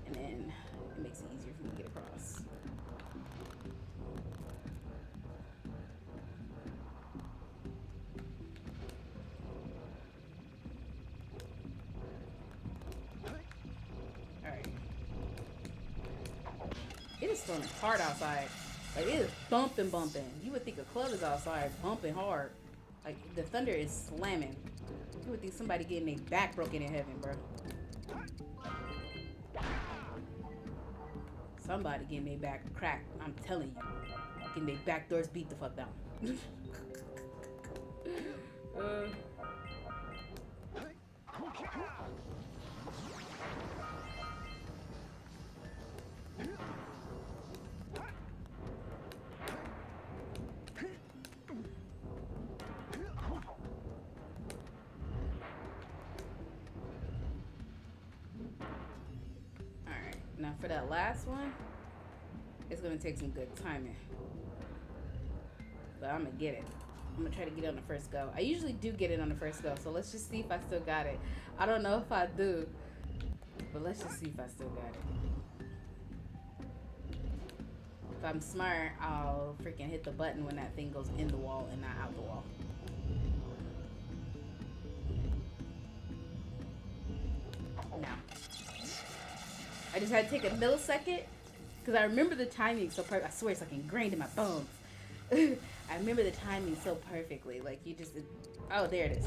and then it makes it easier for me to get across. Alright. It is storming hard outside. Like, it is bumping. You would think a club is outside bumping hard. Like, the thunder is slamming. You would think somebody getting their back broken in heaven, bro. Somebody getting their back cracked. I'm telling you. Getting their back doors beat the fuck down. Now for that last one, it's gonna take some good timing. But I'm gonna get it. I'm gonna try to get it on the first go. I usually do get it on the first go, so let's just see if I still got it. I don't know if I do, but let's just see if I still got it. If I'm smart, I'll freaking hit the button when that thing goes in the wall and not out the wall. Now. I just had to take a millisecond because I remember the timing so perfect. I swear it's like ingrained in my bones. I remember the timing so perfectly. Like, you just, oh, there it is.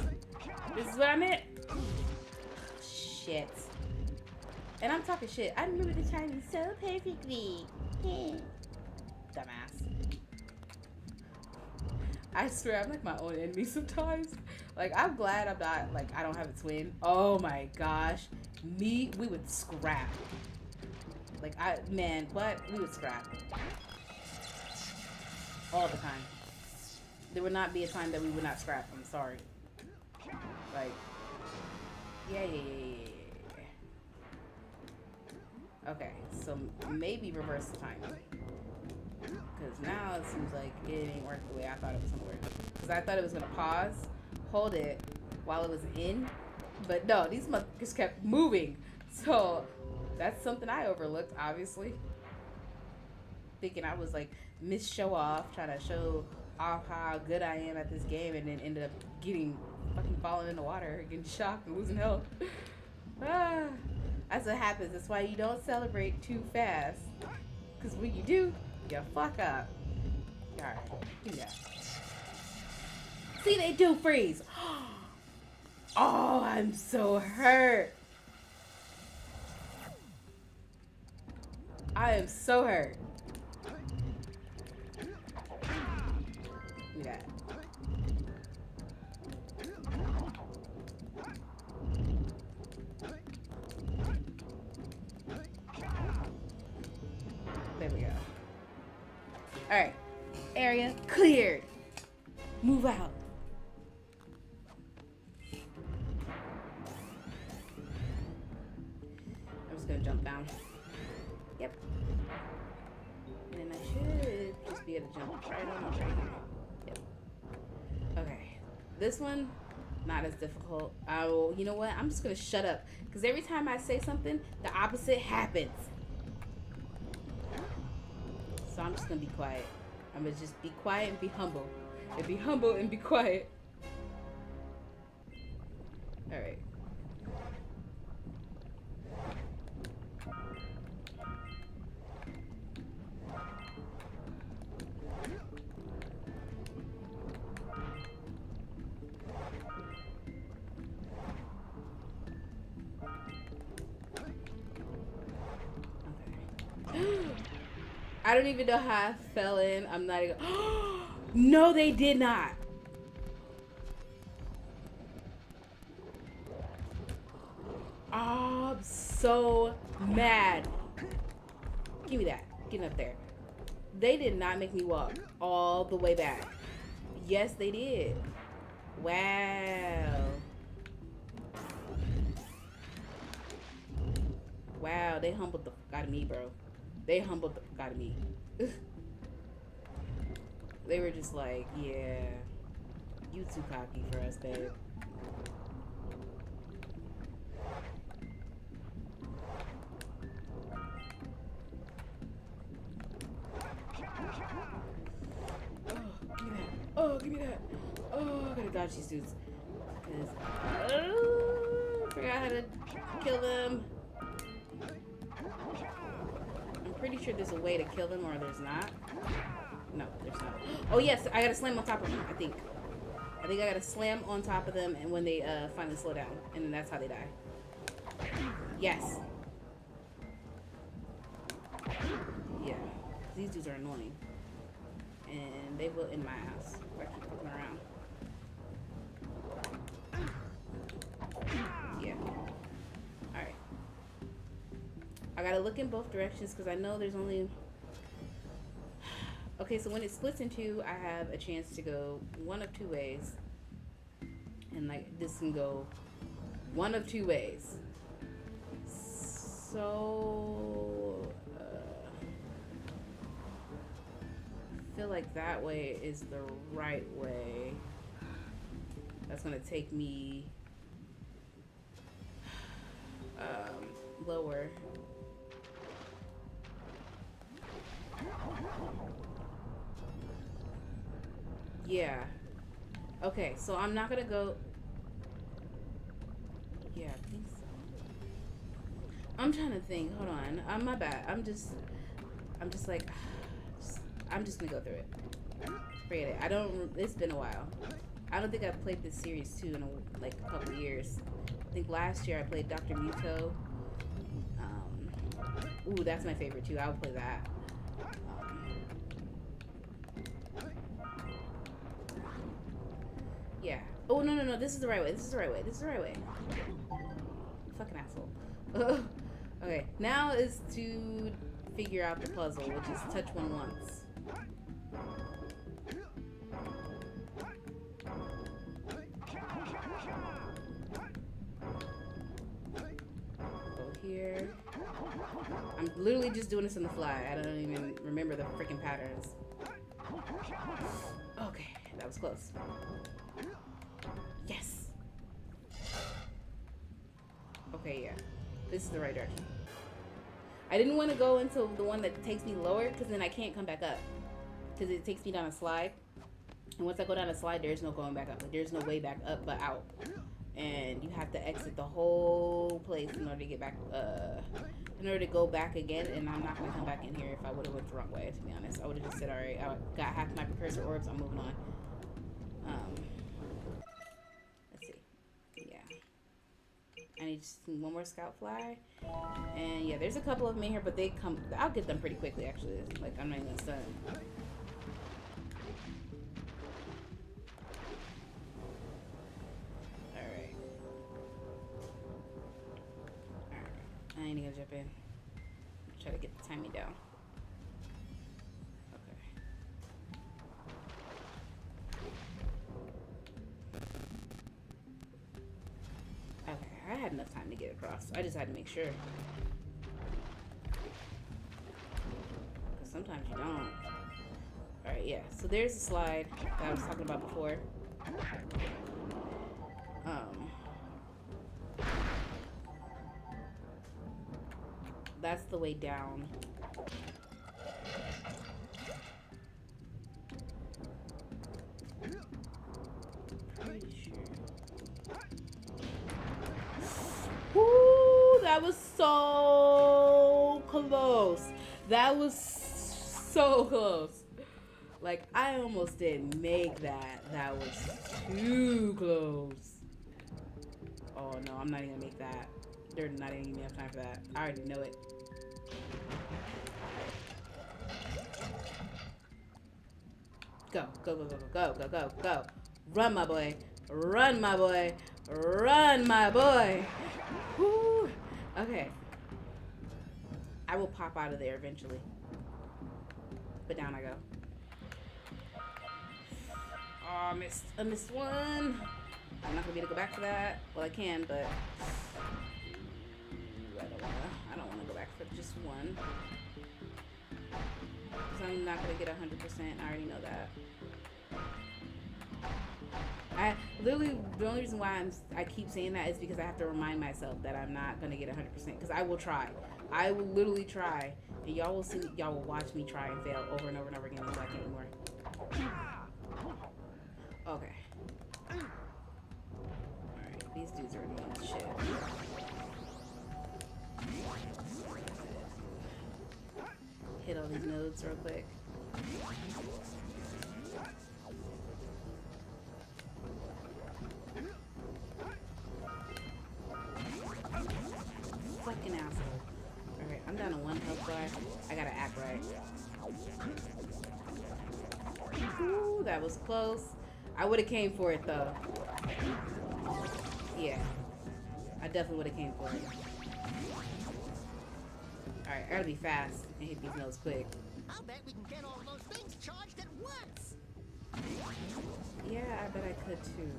This is what I meant. Shit. And I'm talking shit. I remember the timing so perfectly. Dumbass. I swear I'm like my own enemy sometimes. Like, I'm glad I'm not, like, I don't have a twin. Oh my gosh. We would scrap. Like, man, what? We would scrap. All the time. There would not be a time that we would not scrap. I'm sorry. Like, Yeah. Okay, so maybe reverse the timing. Because now it seems like it ain't working the way I thought it was going to work. Because I thought it was going to pause, hold it while it was in. But no, these motherfuckers kept moving. So that's something I overlooked, obviously. Thinking I was like Miss Show Off, trying to show off how good I am at this game, and then ended up fucking falling in the water, getting shocked and losing health. That's what happens. That's why you don't celebrate too fast. Because when you do, you fuck up. Alright, do that. See, they do freeze. Oh, I'm so hurt. I am so hurt. Do that. There we go. Alright. Area cleared. Move out. I'm just gonna jump down. Yep. And then I should just be able to jump right on right here. Yep. Okay. This one, not as difficult. You know what? I'm just gonna shut up. Because every time I say something, the opposite happens. So I'm just gonna be quiet. I'm gonna just be quiet and be humble. And be humble and be quiet. Alright. I don't even know how I fell in. I'm not even. No, they did not. Oh, I'm so mad. Give me that. Get up there. They did not make me walk all the way back. Yes, they did. Wow. Wow, they humbled the fuck out of me, bro. They humbled the fuck out of me. They were just like, yeah, you too cocky for us, babe. Oh, give me that. Oh, I gotta dodge these dudes. I forgot how to kill them. I'm pretty sure there's a way to kill them, or there's not. No, there's not. Oh, yes, I gotta slam on top of them, I think. I gotta slam on top of them, and when they finally slow down. And then that's how they die. Yes. Yeah. These dudes are annoying. And they will in my ass if I keep looking around. Yeah. Alright. I gotta look in both directions because I know there's only... Okay, so when it splits in two, I have a chance to go one of two ways. And like this can go one of two ways. So... I feel like that way is the right way. That's gonna take me lower. Yeah. Okay, so I'm not gonna go. Yeah, I think so. I'm trying to think. Hold on. My bad. I'm just like. I'm just gonna go through it. Forget it. It's been a while. I don't think I've played this series too in a couple years. I think last year I played Dr. Muto. Ooh, that's my favorite too. I'll play that. Yeah. Oh, no. This is the right way. This is the right way. Fucking asshole. Okay. Now is to figure out the puzzle, which is touch one once. I'm literally just doing this on the fly. I don't even remember the freaking patterns. Okay, that was close. Yes. Okay, yeah. This is the right direction. I didn't want to go into the one that takes me lower because then I can't come back up. Because it takes me down a slide. And once I go down a slide, there's no going back up. Like, there's no way back up but out. And you have to exit the whole place in order to get back, in order to go back again. And I'm not going to come back in here if I would have went the wrong way, to be honest. I would have just said, alright, I got half my precursor orbs, I'm moving on. Let's see. Yeah. I need just one more scout fly. And yeah, there's a couple of them in here, but they come, I'll get them pretty quickly, actually. Like, I'm not even gonna stun. I ain't gonna jump in. Try to get the timing down. Okay. Okay, I had enough time to get across. I just had to make sure. Because sometimes you don't. Alright, yeah. So there's the slide that I was talking about before. That's the way down. Pretty sure. Woo! That was so close. That was so close. Like, I almost didn't make that. That was too close. Oh no, I'm not even gonna make that. They're not even giving me enough time for that. I already know it. Go, go, go, go, go, go, go, go. Run, my boy. Run, my boy. Run, my boy. Woo. Okay. I will pop out of there eventually. But down I go. Oh, I missed one. I'm not gonna be able to go back to that. Well, I can, but I don't wanna go back for just one. Because I'm not gonna get 100%. I already know that. I literally, the only reason why I keep saying that is because I have to remind myself that I'm not gonna get 100%. Because I will try. I will literally try, and y'all will see. Y'all will watch me try and fail over and over and over again until I can't anymore. Okay. Alright, these dudes are annoying as shit. Hit all these nodes real quick. Fucking asshole. Alright, I'm down to one health bar. I gotta act right. Ooh, that was close. I would have came for it though. Yeah. I definitely would have came for it. Alright, I gotta be fast and hit these nodes quick. I'll bet we can get all those things charged at once. Yeah, I bet I could too.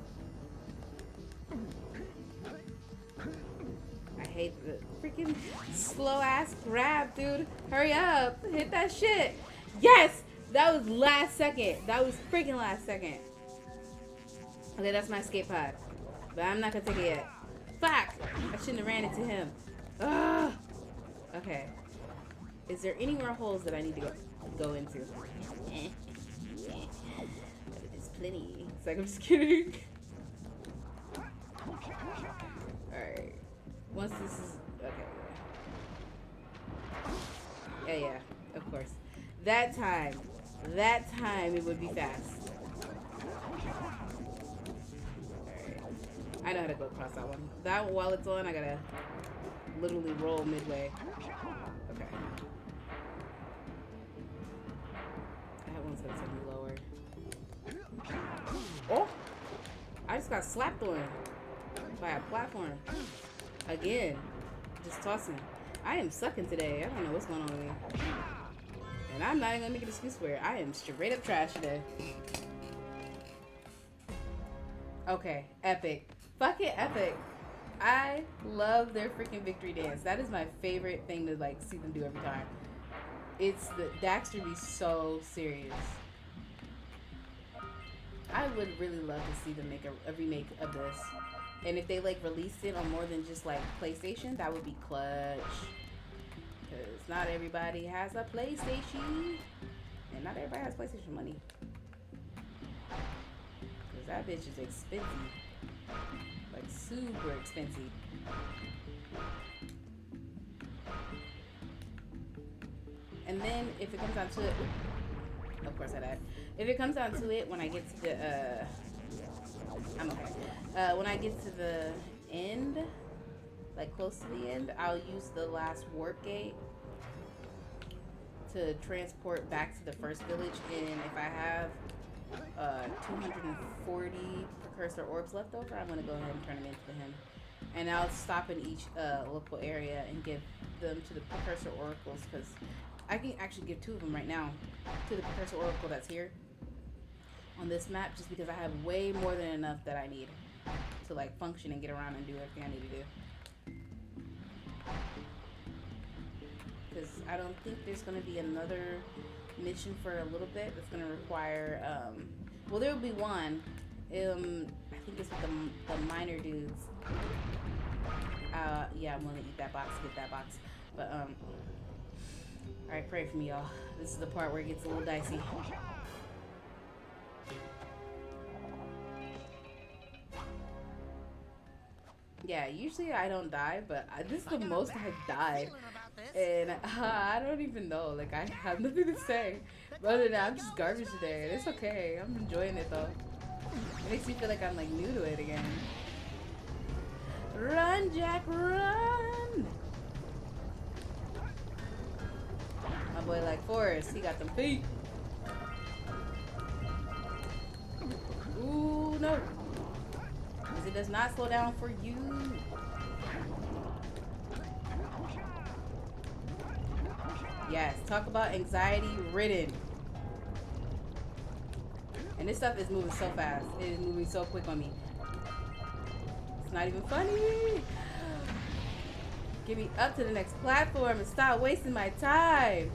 I hate the freaking slow ass grab, dude. Hurry up. Hit that shit. Yes! That was last second. That was freaking last second. Okay, that's my escape pod. But I'm not gonna take it yet. Fuck! I shouldn't have ran into him. Ugh! Okay. Is there any more holes that I need to go into? There's plenty. It's like, I'm just kidding. Alright. Once this is... Okay. Yeah, of course. That time it would be fast. Alright. I know how to go across that one. That one, while it's on, I gotta literally roll midway. Okay. That one's gonna take me lower. Oh! I just got slapped on by a platform. Again. Just tossing. I am sucking today. I don't know what's going on with me. And I'm not even gonna make an excuse for it. I am straight up trash today. Okay, epic. Fucking epic. I love their freaking victory dance. That is my favorite thing to like see them do every time. It's the Daxter be so serious. I would really love to see them make a remake of this. And if they like released it on more than just like PlayStation, that would be clutch. Cause not everybody has a PlayStation. And not everybody has PlayStation money. Cause that bitch is expensive. Like super expensive. And then if it comes down to it, of course I died. If it comes down to it, when I get to the, I'm okay. When I get to the end, like close to the end, I'll use the last warp gate to transport back to the first village. And if I have 240 precursor orbs left over, I'm gonna go ahead and turn them into him. And I'll stop in each local area and give them to the precursor oracles, because I can actually give 2 of them right now to the precursor oracle that's here on this map, just because I have way more than enough that I need to like function and get around and do everything I need to do. Because I don't think there's going to be another mission for a little bit that's going to require, well, there will be one. I think it's with the minor dudes. Yeah, I'm going to eat that box, get that box. But, alright, pray for me, y'all. This is the part where it gets a little dicey. Yeah, usually I don't die, but this is the most I've died. And I don't even know. Like, I have nothing to say. Other than that, I'm just garbage today. And it's okay. I'm enjoying it, though. It makes me feel like I'm, like, new to it again. Run, Jak, run! My boy like Forrest, he got them feet. Ooh, no. Because it does not slow down for you. Yes, talk about anxiety ridden. And this stuff is moving so fast. It is moving so quick on me. It's not even funny. Get me up to the next platform and stop wasting my time.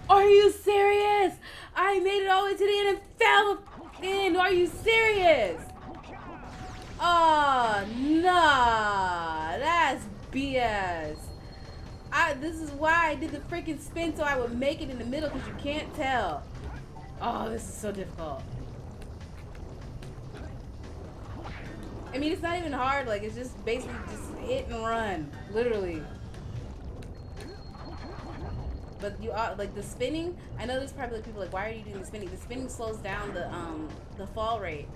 Are you serious? I made it all the way to the end and fell in. Are you serious? Oh, nah. That's BS. This is why I did the freaking spin, so I would make it in the middle, because you can't tell. Oh, this is so difficult. I mean, it's not even hard. Like, it's just basically just hit and run. Literally. But you are, like, the spinning, I know there's probably people like, why are you doing the spinning? The spinning slows down the fall rate.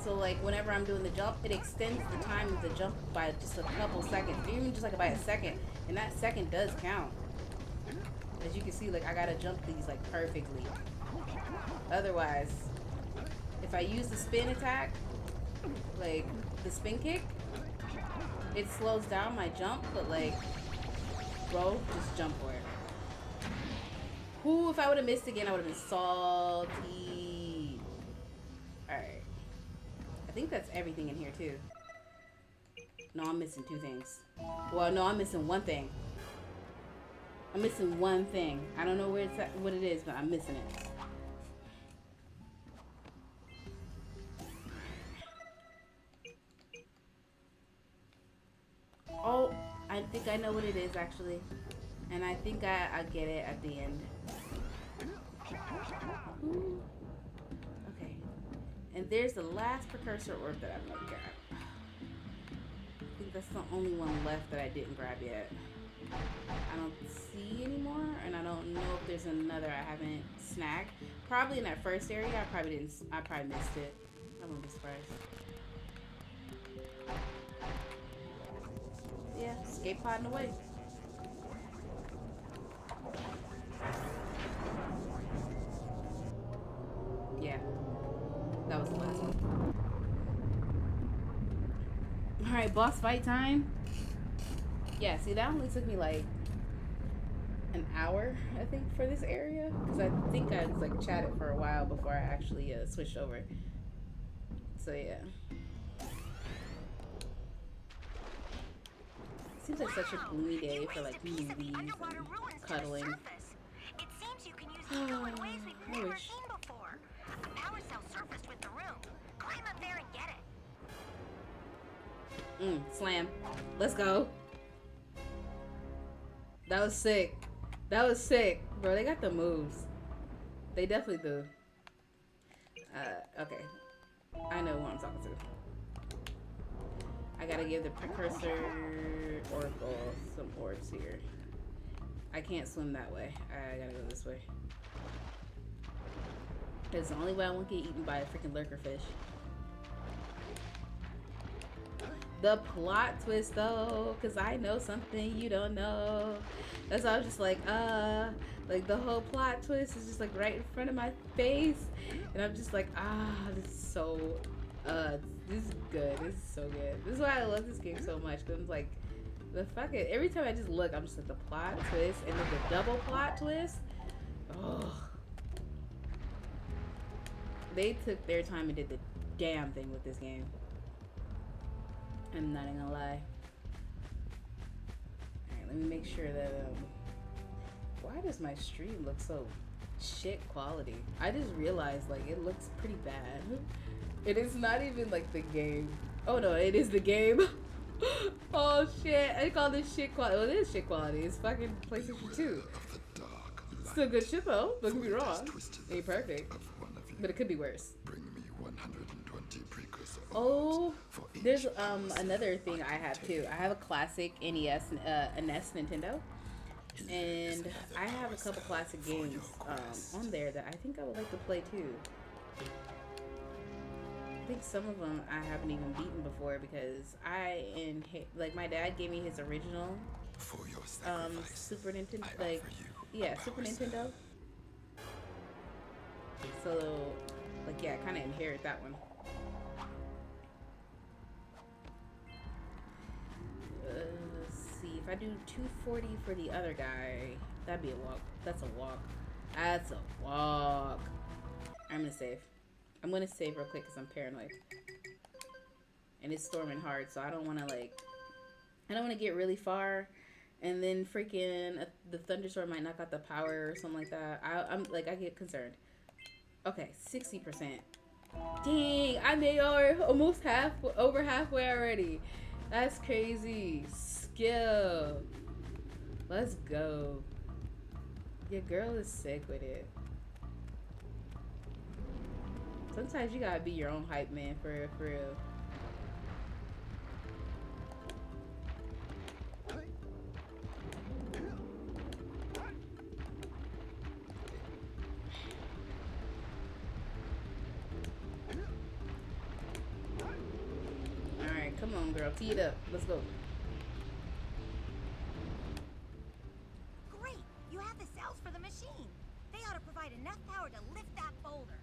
So, like, whenever I'm doing the jump, it extends the time of the jump by just a couple seconds, even just like by a second. And that second does count. As you can see, like, I gotta jump these like perfectly. Otherwise, if I use the spin attack, like the spin kick, it slows down my jump, but like, bro, just jump for it. Ooh, if I would have missed again, I would have been salty. Alright. I think that's everything in here too. No, I'm missing 2 things. Well, no, I'm missing 1 thing. I'm missing 1 thing. I don't know where it's at, what it is, but I'm missing it. Oh, I think I know what it is, actually. And I think I get it at the end. Ooh. Okay. And there's the last precursor orb that I'm gonna grab. I think that's the only one left that I didn't grab yet. I don't see anymore, and I don't know if there's another I haven't snagged. Probably in that first area, I probably missed it. I wouldn't be surprised. Yeah, escape podding away. Yeah. That was the last one. Alright, boss fight time. Yeah, see, that only took me like an hour, I think, for this area. Because I think I was like chatted for a while before I actually switched over. So, yeah. Seems like such a gloomy day for like movies and cuddling. It seems you can use the in ways we've never seen before. A power cell surfaced with the room. Climb up there and get it. Slam. Let's go. That was sick. That was sick. Bro, they got the moves. They definitely do. Okay. I know who I'm talking to. I gotta give the precursor oracle some orbs here. I can't swim that way. I gotta go this way. It's the only way I won't get eaten by a freaking lurker fish. The plot twist though, cause I know something you don't know. That's why I was just like the whole plot twist is just like right in front of my face, and I'm just like, this is so, this is good. This is so good. This is why I love this game so much. Cause I'm like, the fucking every time I just look, I'm just like the plot twist and then the double plot twist. Oh, they took their time and did the damn thing with this game. I'm not even gonna lie. Alright, let me make sure that, why does my stream look so shit quality? I just realized, like, it looks pretty bad. It is not even, like, the game. Oh, no, it is the game. Oh, shit. I call this shit quality. Well, it is shit quality. It's fucking PlayStation 2. Still good shit, though. Don't get me wrong. Ain't perfect. But it could be worse. Oh, there's another thing I have too. I have a classic NES, NES Nintendo, and I have a couple classic games on there that I think I would like to play too. I think some of them I haven't even beaten before because my dad gave me his original Super Nintendo, Super Nintendo. So, like, yeah, I kind of inherit that one. Let's see. If I do 240 for the other guy, that'd be a walk. That's a walk. That's a walk. I'm gonna save. I'm gonna save real quick because I'm paranoid. And it's storming hard, so I don't want to, like... I don't want to get really far, and then freaking the thunderstorm might knock out the power or something like that. I get concerned. Okay, 60%. Dang, I made almost over halfway already. That's crazy. Skill. Let's go. Your girl is sick with it. Sometimes you gotta be your own hype man, for real. Come on, girl. Tee it up. Let's go. Great! You have the cells for the machine. They ought to provide enough power to lift that boulder.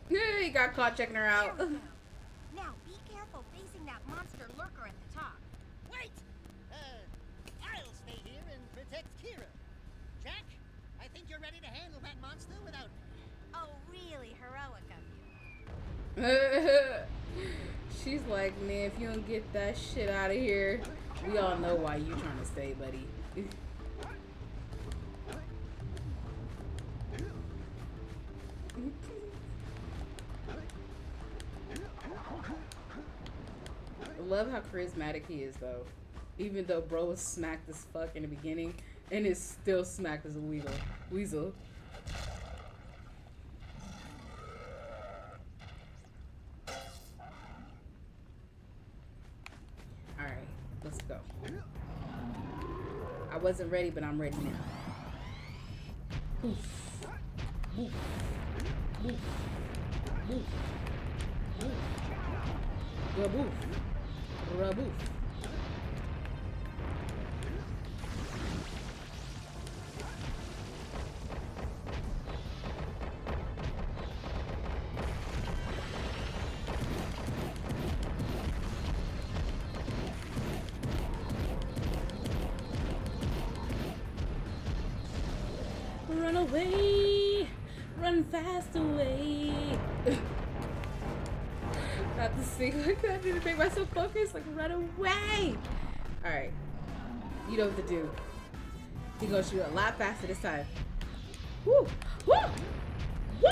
Yeah, you got caught checking her out. Now, be careful facing that monster lurker at the top. Wait! I'll stay here and protect Kira. Jack, I think you're ready to handle that monster without me. Oh, really heroic of you. She's like, man, if you don't get that shit out of here, we all know why you trying to stay, buddy. I love how charismatic he is, though. Even though bro was smacked as fuck in the beginning, and is still smacked as a weasel. Alright, let's go. I wasn't ready, but I'm ready now. Oof. Oof. Oof. Oof. Oof. Raboof. Raboof. away. Run fast away. Not to sing like that. I need to make myself focus. Like, run away. Alright. You know what to do. He's gonna shoot a lot faster this time. Woo! Woo! Woo!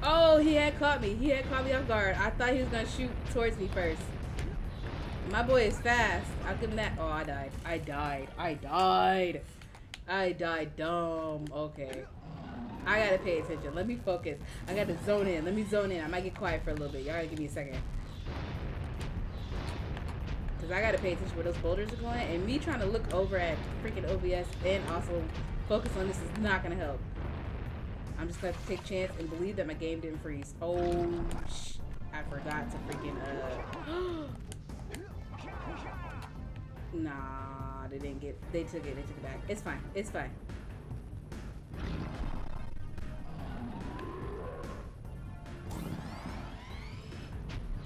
Oh, he had caught me. He had caught me off guard. I thought he was gonna shoot towards me first. My boy is fast. I'll give him that. Oh, I died. I died. I died. I died dumb. Okay. I gotta pay attention. Let me focus. I gotta zone in. Let me zone in. I might get quiet for a little bit. Y'all gotta give me a second. Because I gotta pay attention where those boulders are going. And me trying to look over at freaking OBS and also focus on this is not gonna help. I'm just gonna take a chance and believe that my game didn't freeze. Oh, I forgot to freaking, Nah, they didn't get, they took it back. It's fine, it's fine.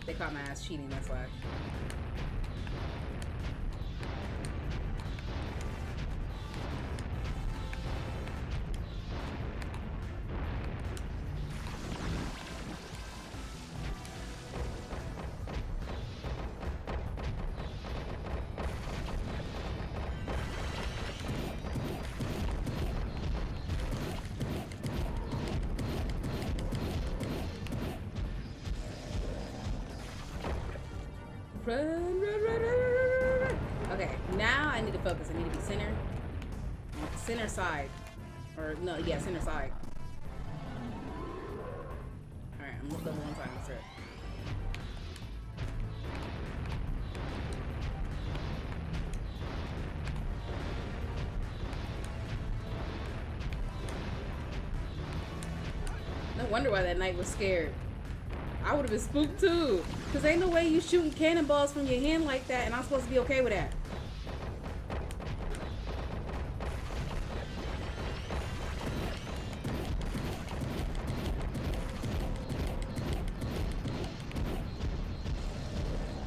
They caught my ass cheating, that's why. Run, run, run, run, run, run, run. Okay, now I need to focus. I need to be center side. Or, no, yeah, center side. Alright, I'm gonna look over one side. That's it. No wonder why that knight was scared. I would have been spooked too. Cause ain't no way you shooting cannonballs from your hand like that and I'm supposed to be okay with that.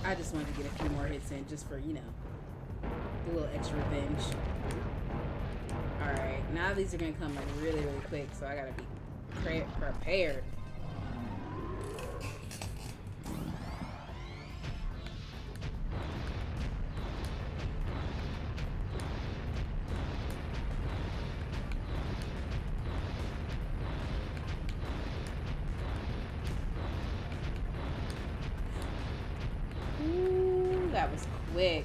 I just wanted to get a few more hits in just for, you know, a little extra revenge. Alright, now these are gonna come like really, really quick, so I gotta be prepared. Ooh, that was quick.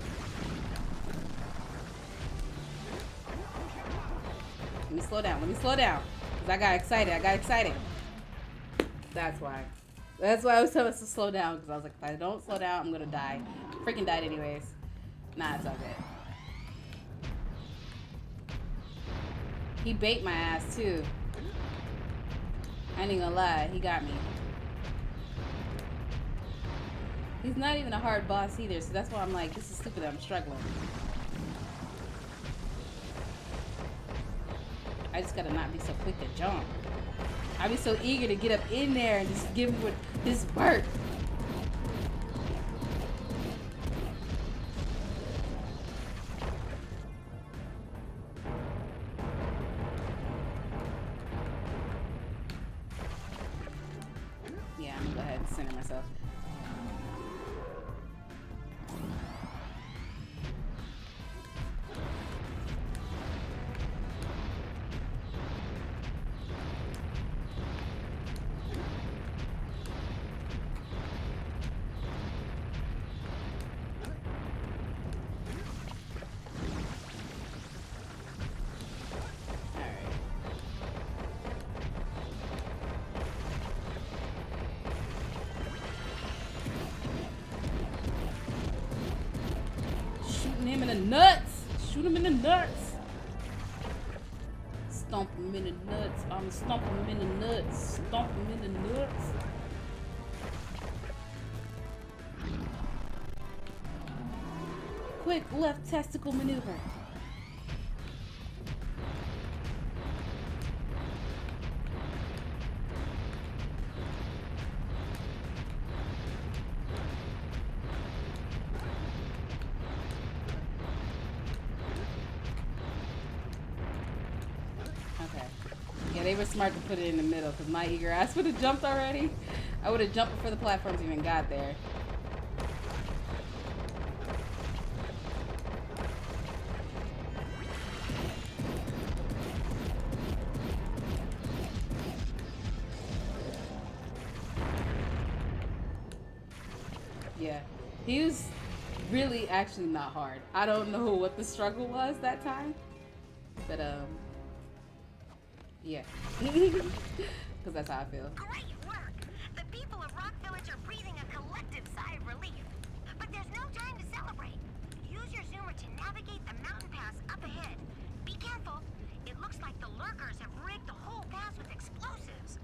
Let me slow down. Let me slow down. Cause I got excited. That's why. That's why I was telling us to slow down. Because I was like, if I don't slow down, I'm gonna die. Freaking died anyways. Nah, it's all good. He bait my ass too. I ain't gonna lie, he got me. He's not even a hard boss either, so that's why I'm like, this is stupid that I'm struggling. I just gotta not be so quick to jump. I be so eager to get up in there and just give him his work. Yeah, I'm gonna go ahead and center myself. Him in the nuts. Shoot him in the nuts. Stomp him in the nuts. I'm stomp him in the nuts. Stomp him in the nuts. Quick left testicle maneuver. they were smart to put it in the middle because my eager ass would have jumped already. I would have jumped before the platforms even got there. Yeah, he was really actually not hard. I don't know what the struggle was that time, but yeah, because that's how I feel. Great work! The people of Rock Village are breathing a collective sigh of relief. But there's no time to celebrate. Use your zoomer to navigate the mountain pass up ahead. Be careful. It looks like the lurkers have rigged the whole pass with explosives.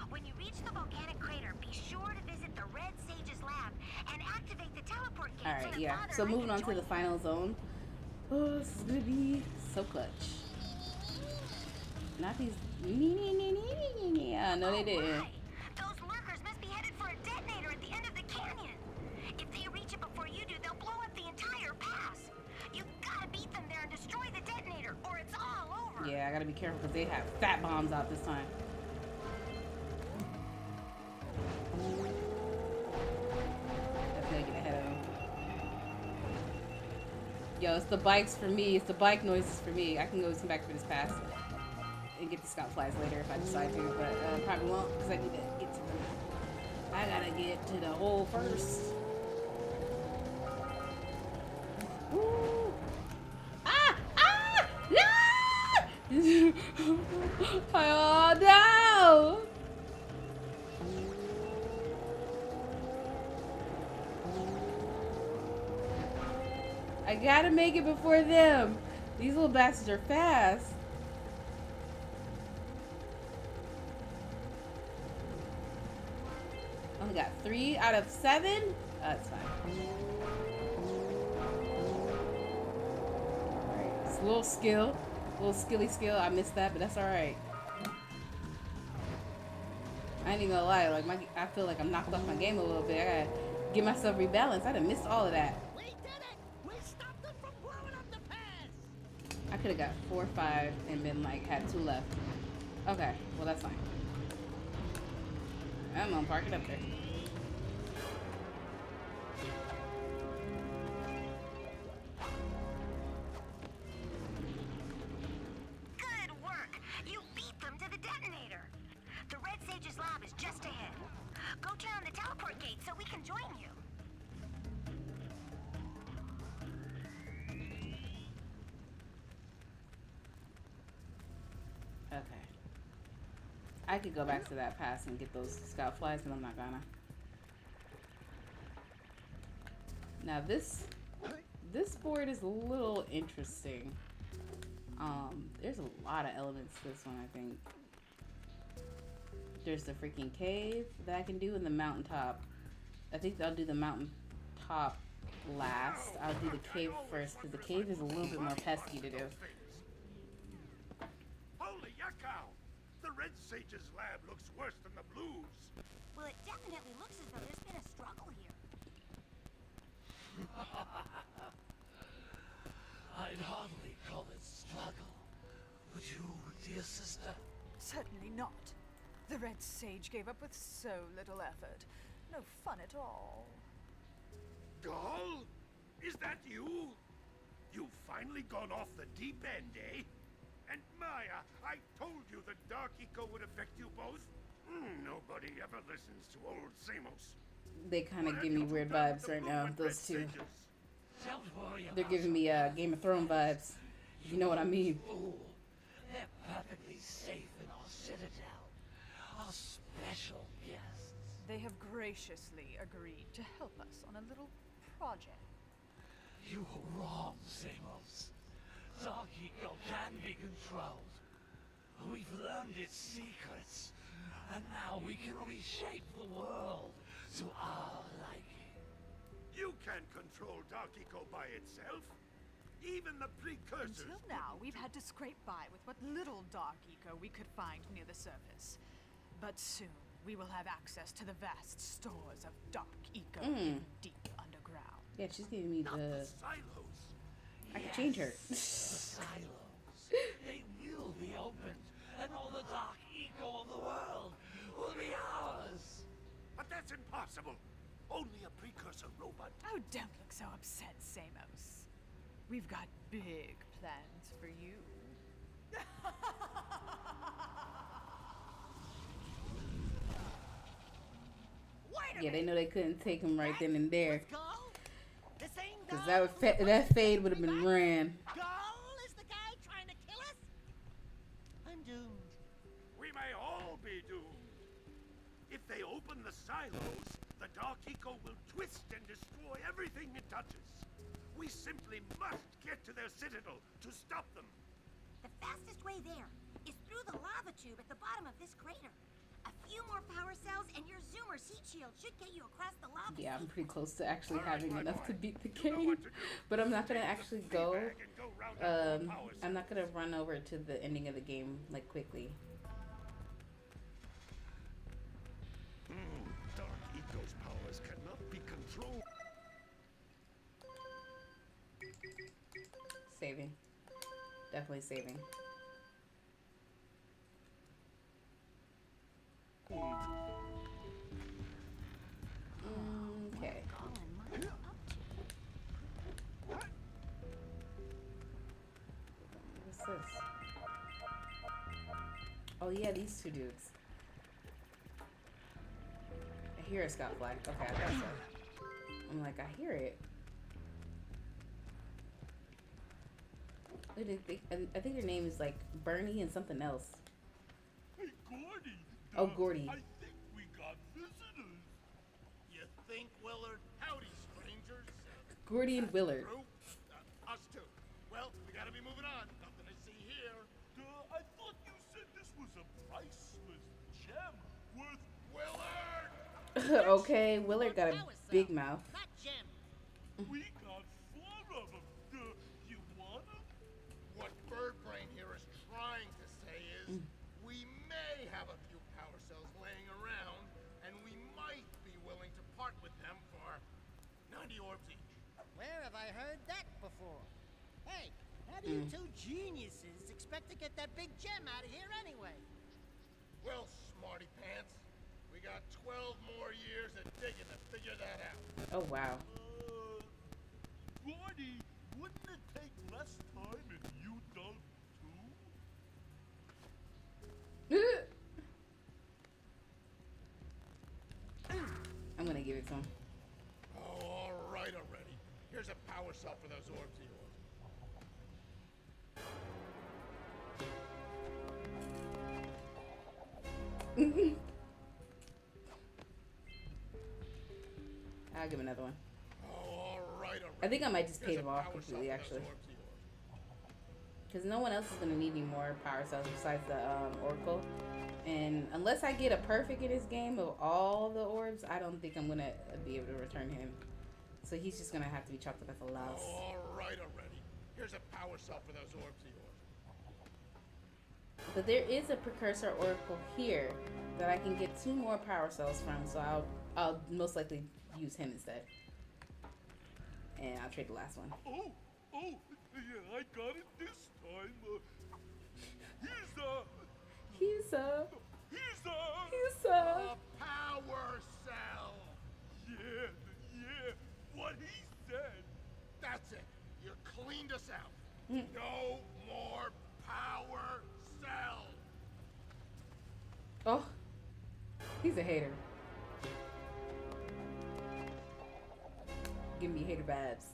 When you reach the volcanic crater, be sure to visit the Red Sage's lab and activate the teleport gate. All right, yeah. So moving on to the final zone. Oh, this is gonna be so clutch. Not these. Yeah, no, they didn't. Those lurkers must be headed for a detonator at the end of the canyon. If they reach it before you do, they'll blow up the entire pass. You gotta beat them there and destroy the detonator, or it's all over. Yeah, I gotta be careful because they have fat bombs out this time. Definitely get ahead of them. Yo, it's the bikes for me. It's the bike noises for me. I can go come back for this pass and get the scout flies later if I decide to, but probably won't because I need to get to them. I gotta get to the hole first. Woo! Ah! Ah! No! Oh no! I gotta make it before them. These little bastards are fast. Only got 3 out of 7. That's fine. Alright, it's a little skill. A little skilly skill. I missed that, but that's alright. I ain't even gonna lie, like I feel like I'm knocked off my game a little bit. I gotta get myself rebalanced. I done missed all of that. We did it! We stopped them from blowing up the pass! I could have got 4 or 5 and been like had 2 left. Okay, well that's fine. I'm gonna park it up there. Good work! You beat them to the detonator. The Red Sage's lab is just ahead. Go turn on the teleport gate so we can join you. Okay. I could go back to that pass and get those scout flies, but I'm not gonna. Now this board is a little interesting. There's a lot of elements to this one, I think. There's the freaking cave that I can do in the mountaintop. I think I'll do the mountaintop last. I'll do the cave first because the cave is a little bit more pesky to do. Holy yakkow! The Red Sage's lab looks worse than the Blues. Well, it definitely looks as though there's been a struggle here. I'd hardly call it struggle. Would you, dear sister? Certainly not. The Red Sage gave up with so little effort. No fun at all. Gall? Is that you? You've finally gone off the deep end, eh? And Maya, I told you the Dark Eco would affect you both. Nobody ever listens to old Samos. They kind of give me weird vibes right now, those two. Don't worry about They're giving me Game of Thrones vibes. You know what I mean? Fool. They're perfectly safe in our citadel. Our special guests. They have graciously agreed to help us on a little project. You were wrong, Samos. Dark Eco can be controlled. We've learned its secrets, and now we can reshape the world to our liking. You can't control Dark Eco by itself. Even the precursors. Until now, we've had to scrape by with what little Dark Eco we could find near the surface. But soon, we will have access to the vast stores of Dark Eco hidden deep underground. Yeah, she's giving me Not the... the silos. I can change her. The silos. They will be opened, and all the Dark don't look so upset, Samos. We've got big plans for you. Yeah, they know they couldn't take him right then and there. Let's go. This ain't Because Gull. that fade would have been ran. Gull is the guy trying to kill us? I'm doomed. We may all be doomed. If they open the silos, the Dark Eco will twist and destroy everything it touches. We simply must get to their citadel to stop them. The fastest way there is through the lava tube at the bottom of this crater. A few more power cells and your Zoomer's heat shield should get you across the lava. Yeah, I'm pretty close to actually having my enough to boy. beat the You know game. what to do. But I'm not going to Take the actually flea go. bag and go round up more power I'm not cells. going to run over to the ending of the game, like, quickly. Dark Eco's powers cannot be controlled. Saving. Definitely saving. Okay. What's this? Oh yeah, these two dudes. I hear a scout flag. Okay, I thought so. I'm like, I hear it. I think their name is like Bernie and something else. Hey, Gordy. Oh, Gordy. I think we got visitors. You think, Willard? Howdy, strangers. Gordy and Willard. True? Us too. Well, we gotta be moving on. Nothing to see here. I thought you said this was a priceless gem worth... Willard! Okay, Willard got a big mouth. Not Jim. We got 4 of them. You want them? What Birdbrain here is trying to say is, we may have a few power cells laying around, and we might be willing to part with them for 90 orbs each. Where have I heard that before? Hey, how do you two geniuses expect to get that big gem out of here anyway? Well, smarty pants, we got 12 more years of digging to figure that out. Oh wow. Gordy, wouldn't it take less time if you dug too? I'm gonna give it to him. Oh, all right already. Here's a power cell for those orbs of yours. I'll give him another one. Oh, all right already. I think I might just pay Here's them a off power cell completely, for those actually. orbs of yours. Because no one else is going to need any more power cells besides the Oracle. And unless I get a perfect in this game of all the orbs, I don't think I'm going to be able to return him. So he's just going to have to be chopped up as a loss. Oh, all right already. Here's a power cell for those orbs of yours. But there is a precursor Oracle here that I can get 2 more power cells from. So I'll most likely use him instead. And I'll trade the last one. Oh, yeah, I got it this time. He's A power cell! Yeah, what he said. That's it. You cleaned us out. No more power cells. Oh, he's a hater. Give me hater vibes.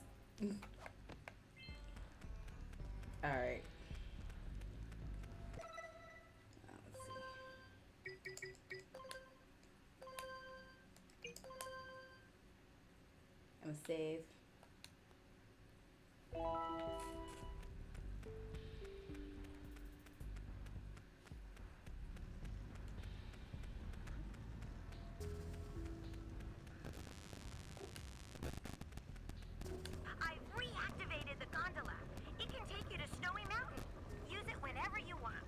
All right. Let's see. I'm gonna save. I've reactivated the gondola. It can take you to Snowy Mountain. Use it whenever you want.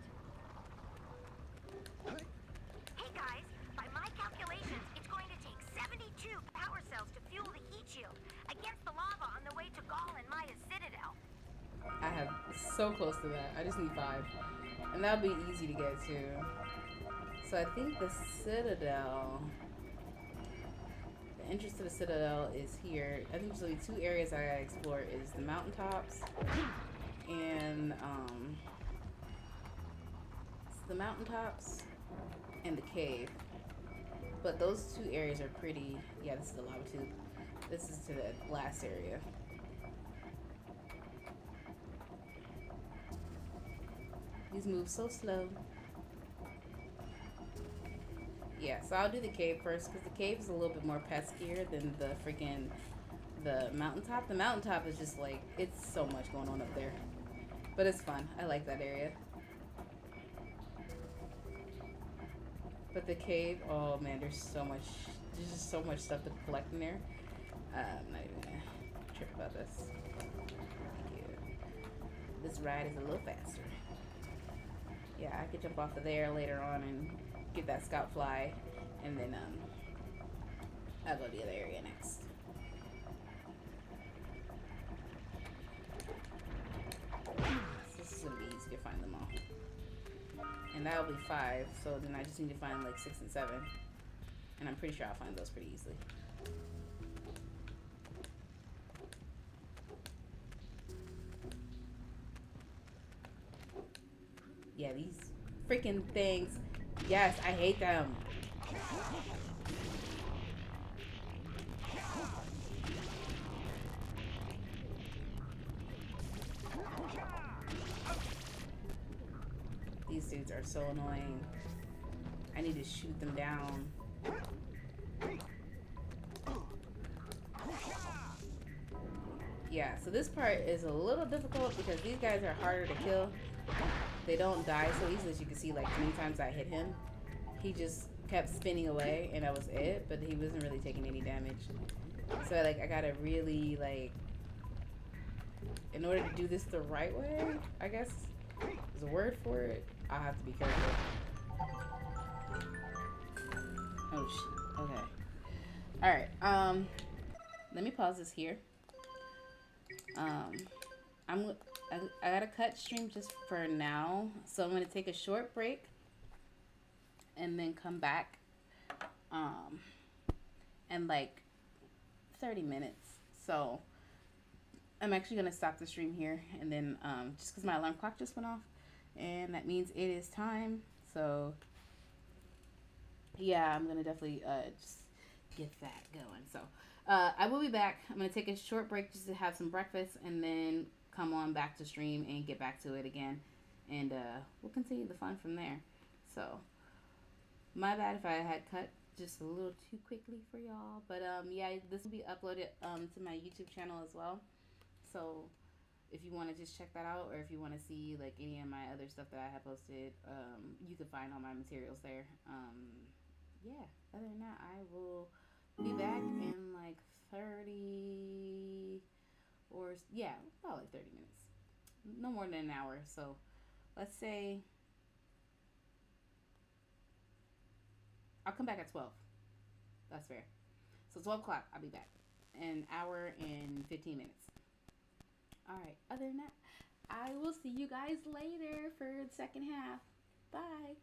Hey guys, by my calculations, it's going to take 72 power cells to fuel the heat shield against the lava on the way to Gaul and Maya's citadel. I have so close to that. I just need 5. And that'll be easy to get to. So I think the Citadel. entrance to the Citadel is here. I think there's only 2 areas I gotta explore. Is the mountaintops and it's the mountaintops and the cave. But those 2 areas are pretty. Yeah, this is the lava tube. This is to the last area. These move so slow. Yeah, so I'll do the cave first because the cave is a little bit more peskier than the mountaintop. The mountaintop is just like, it's so much going on up there. But it's fun. I like that area. But the cave, oh man, there's just so much stuff to collect in there. I'm not even gonna trip about this. Thank you. This ride is a little faster. Yeah, I could jump off of there later on and get that scout fly, and then I'll go to the other area next. So this is gonna be easy to find them all, and that'll be 5. So then I just need to find like 6 and 7, and I'm pretty sure I'll find those pretty easily. Yeah, these freaking things. Yes, I hate them. These dudes are so annoying. I need to shoot them down. Yeah, so this part is a little difficult because these guys are harder to kill. They don't die so easily. As you can see, like 3 times I hit him, he just kept spinning away and that was it, but he wasn't really taking any damage. So like I gotta really like, in order to do this the right way, I guess there's a word for it, I'll have to be careful. Oh shit, okay. Alright, let me pause this here. I gotta cut stream just for now, so I'm gonna take a short break and then come back in like 30 minutes. So I'm actually gonna stop the stream here, and then just because my alarm clock just went off, and that means it is time. So yeah, I'm gonna definitely just get that going. So I will be back. I'm gonna take a short break just to have some breakfast, and then come on back to stream and get back to it again, and we'll continue the fun from there. So my bad if I had cut just a little too quickly for y'all, but yeah, this will be uploaded to my YouTube channel as well. So if you want to just check that out, or if you want to see like any of my other stuff that I have posted, you can find all my materials there. Yeah, other than that, I will be back in like 30 or yeah, about like 30 minutes, no more than an hour. So let's say I'll come back at 12. That's fair. So 12 o'clock, I'll be back. An hour and 15 minutes. Alright, other than that, I will see you guys later for the second half. Bye.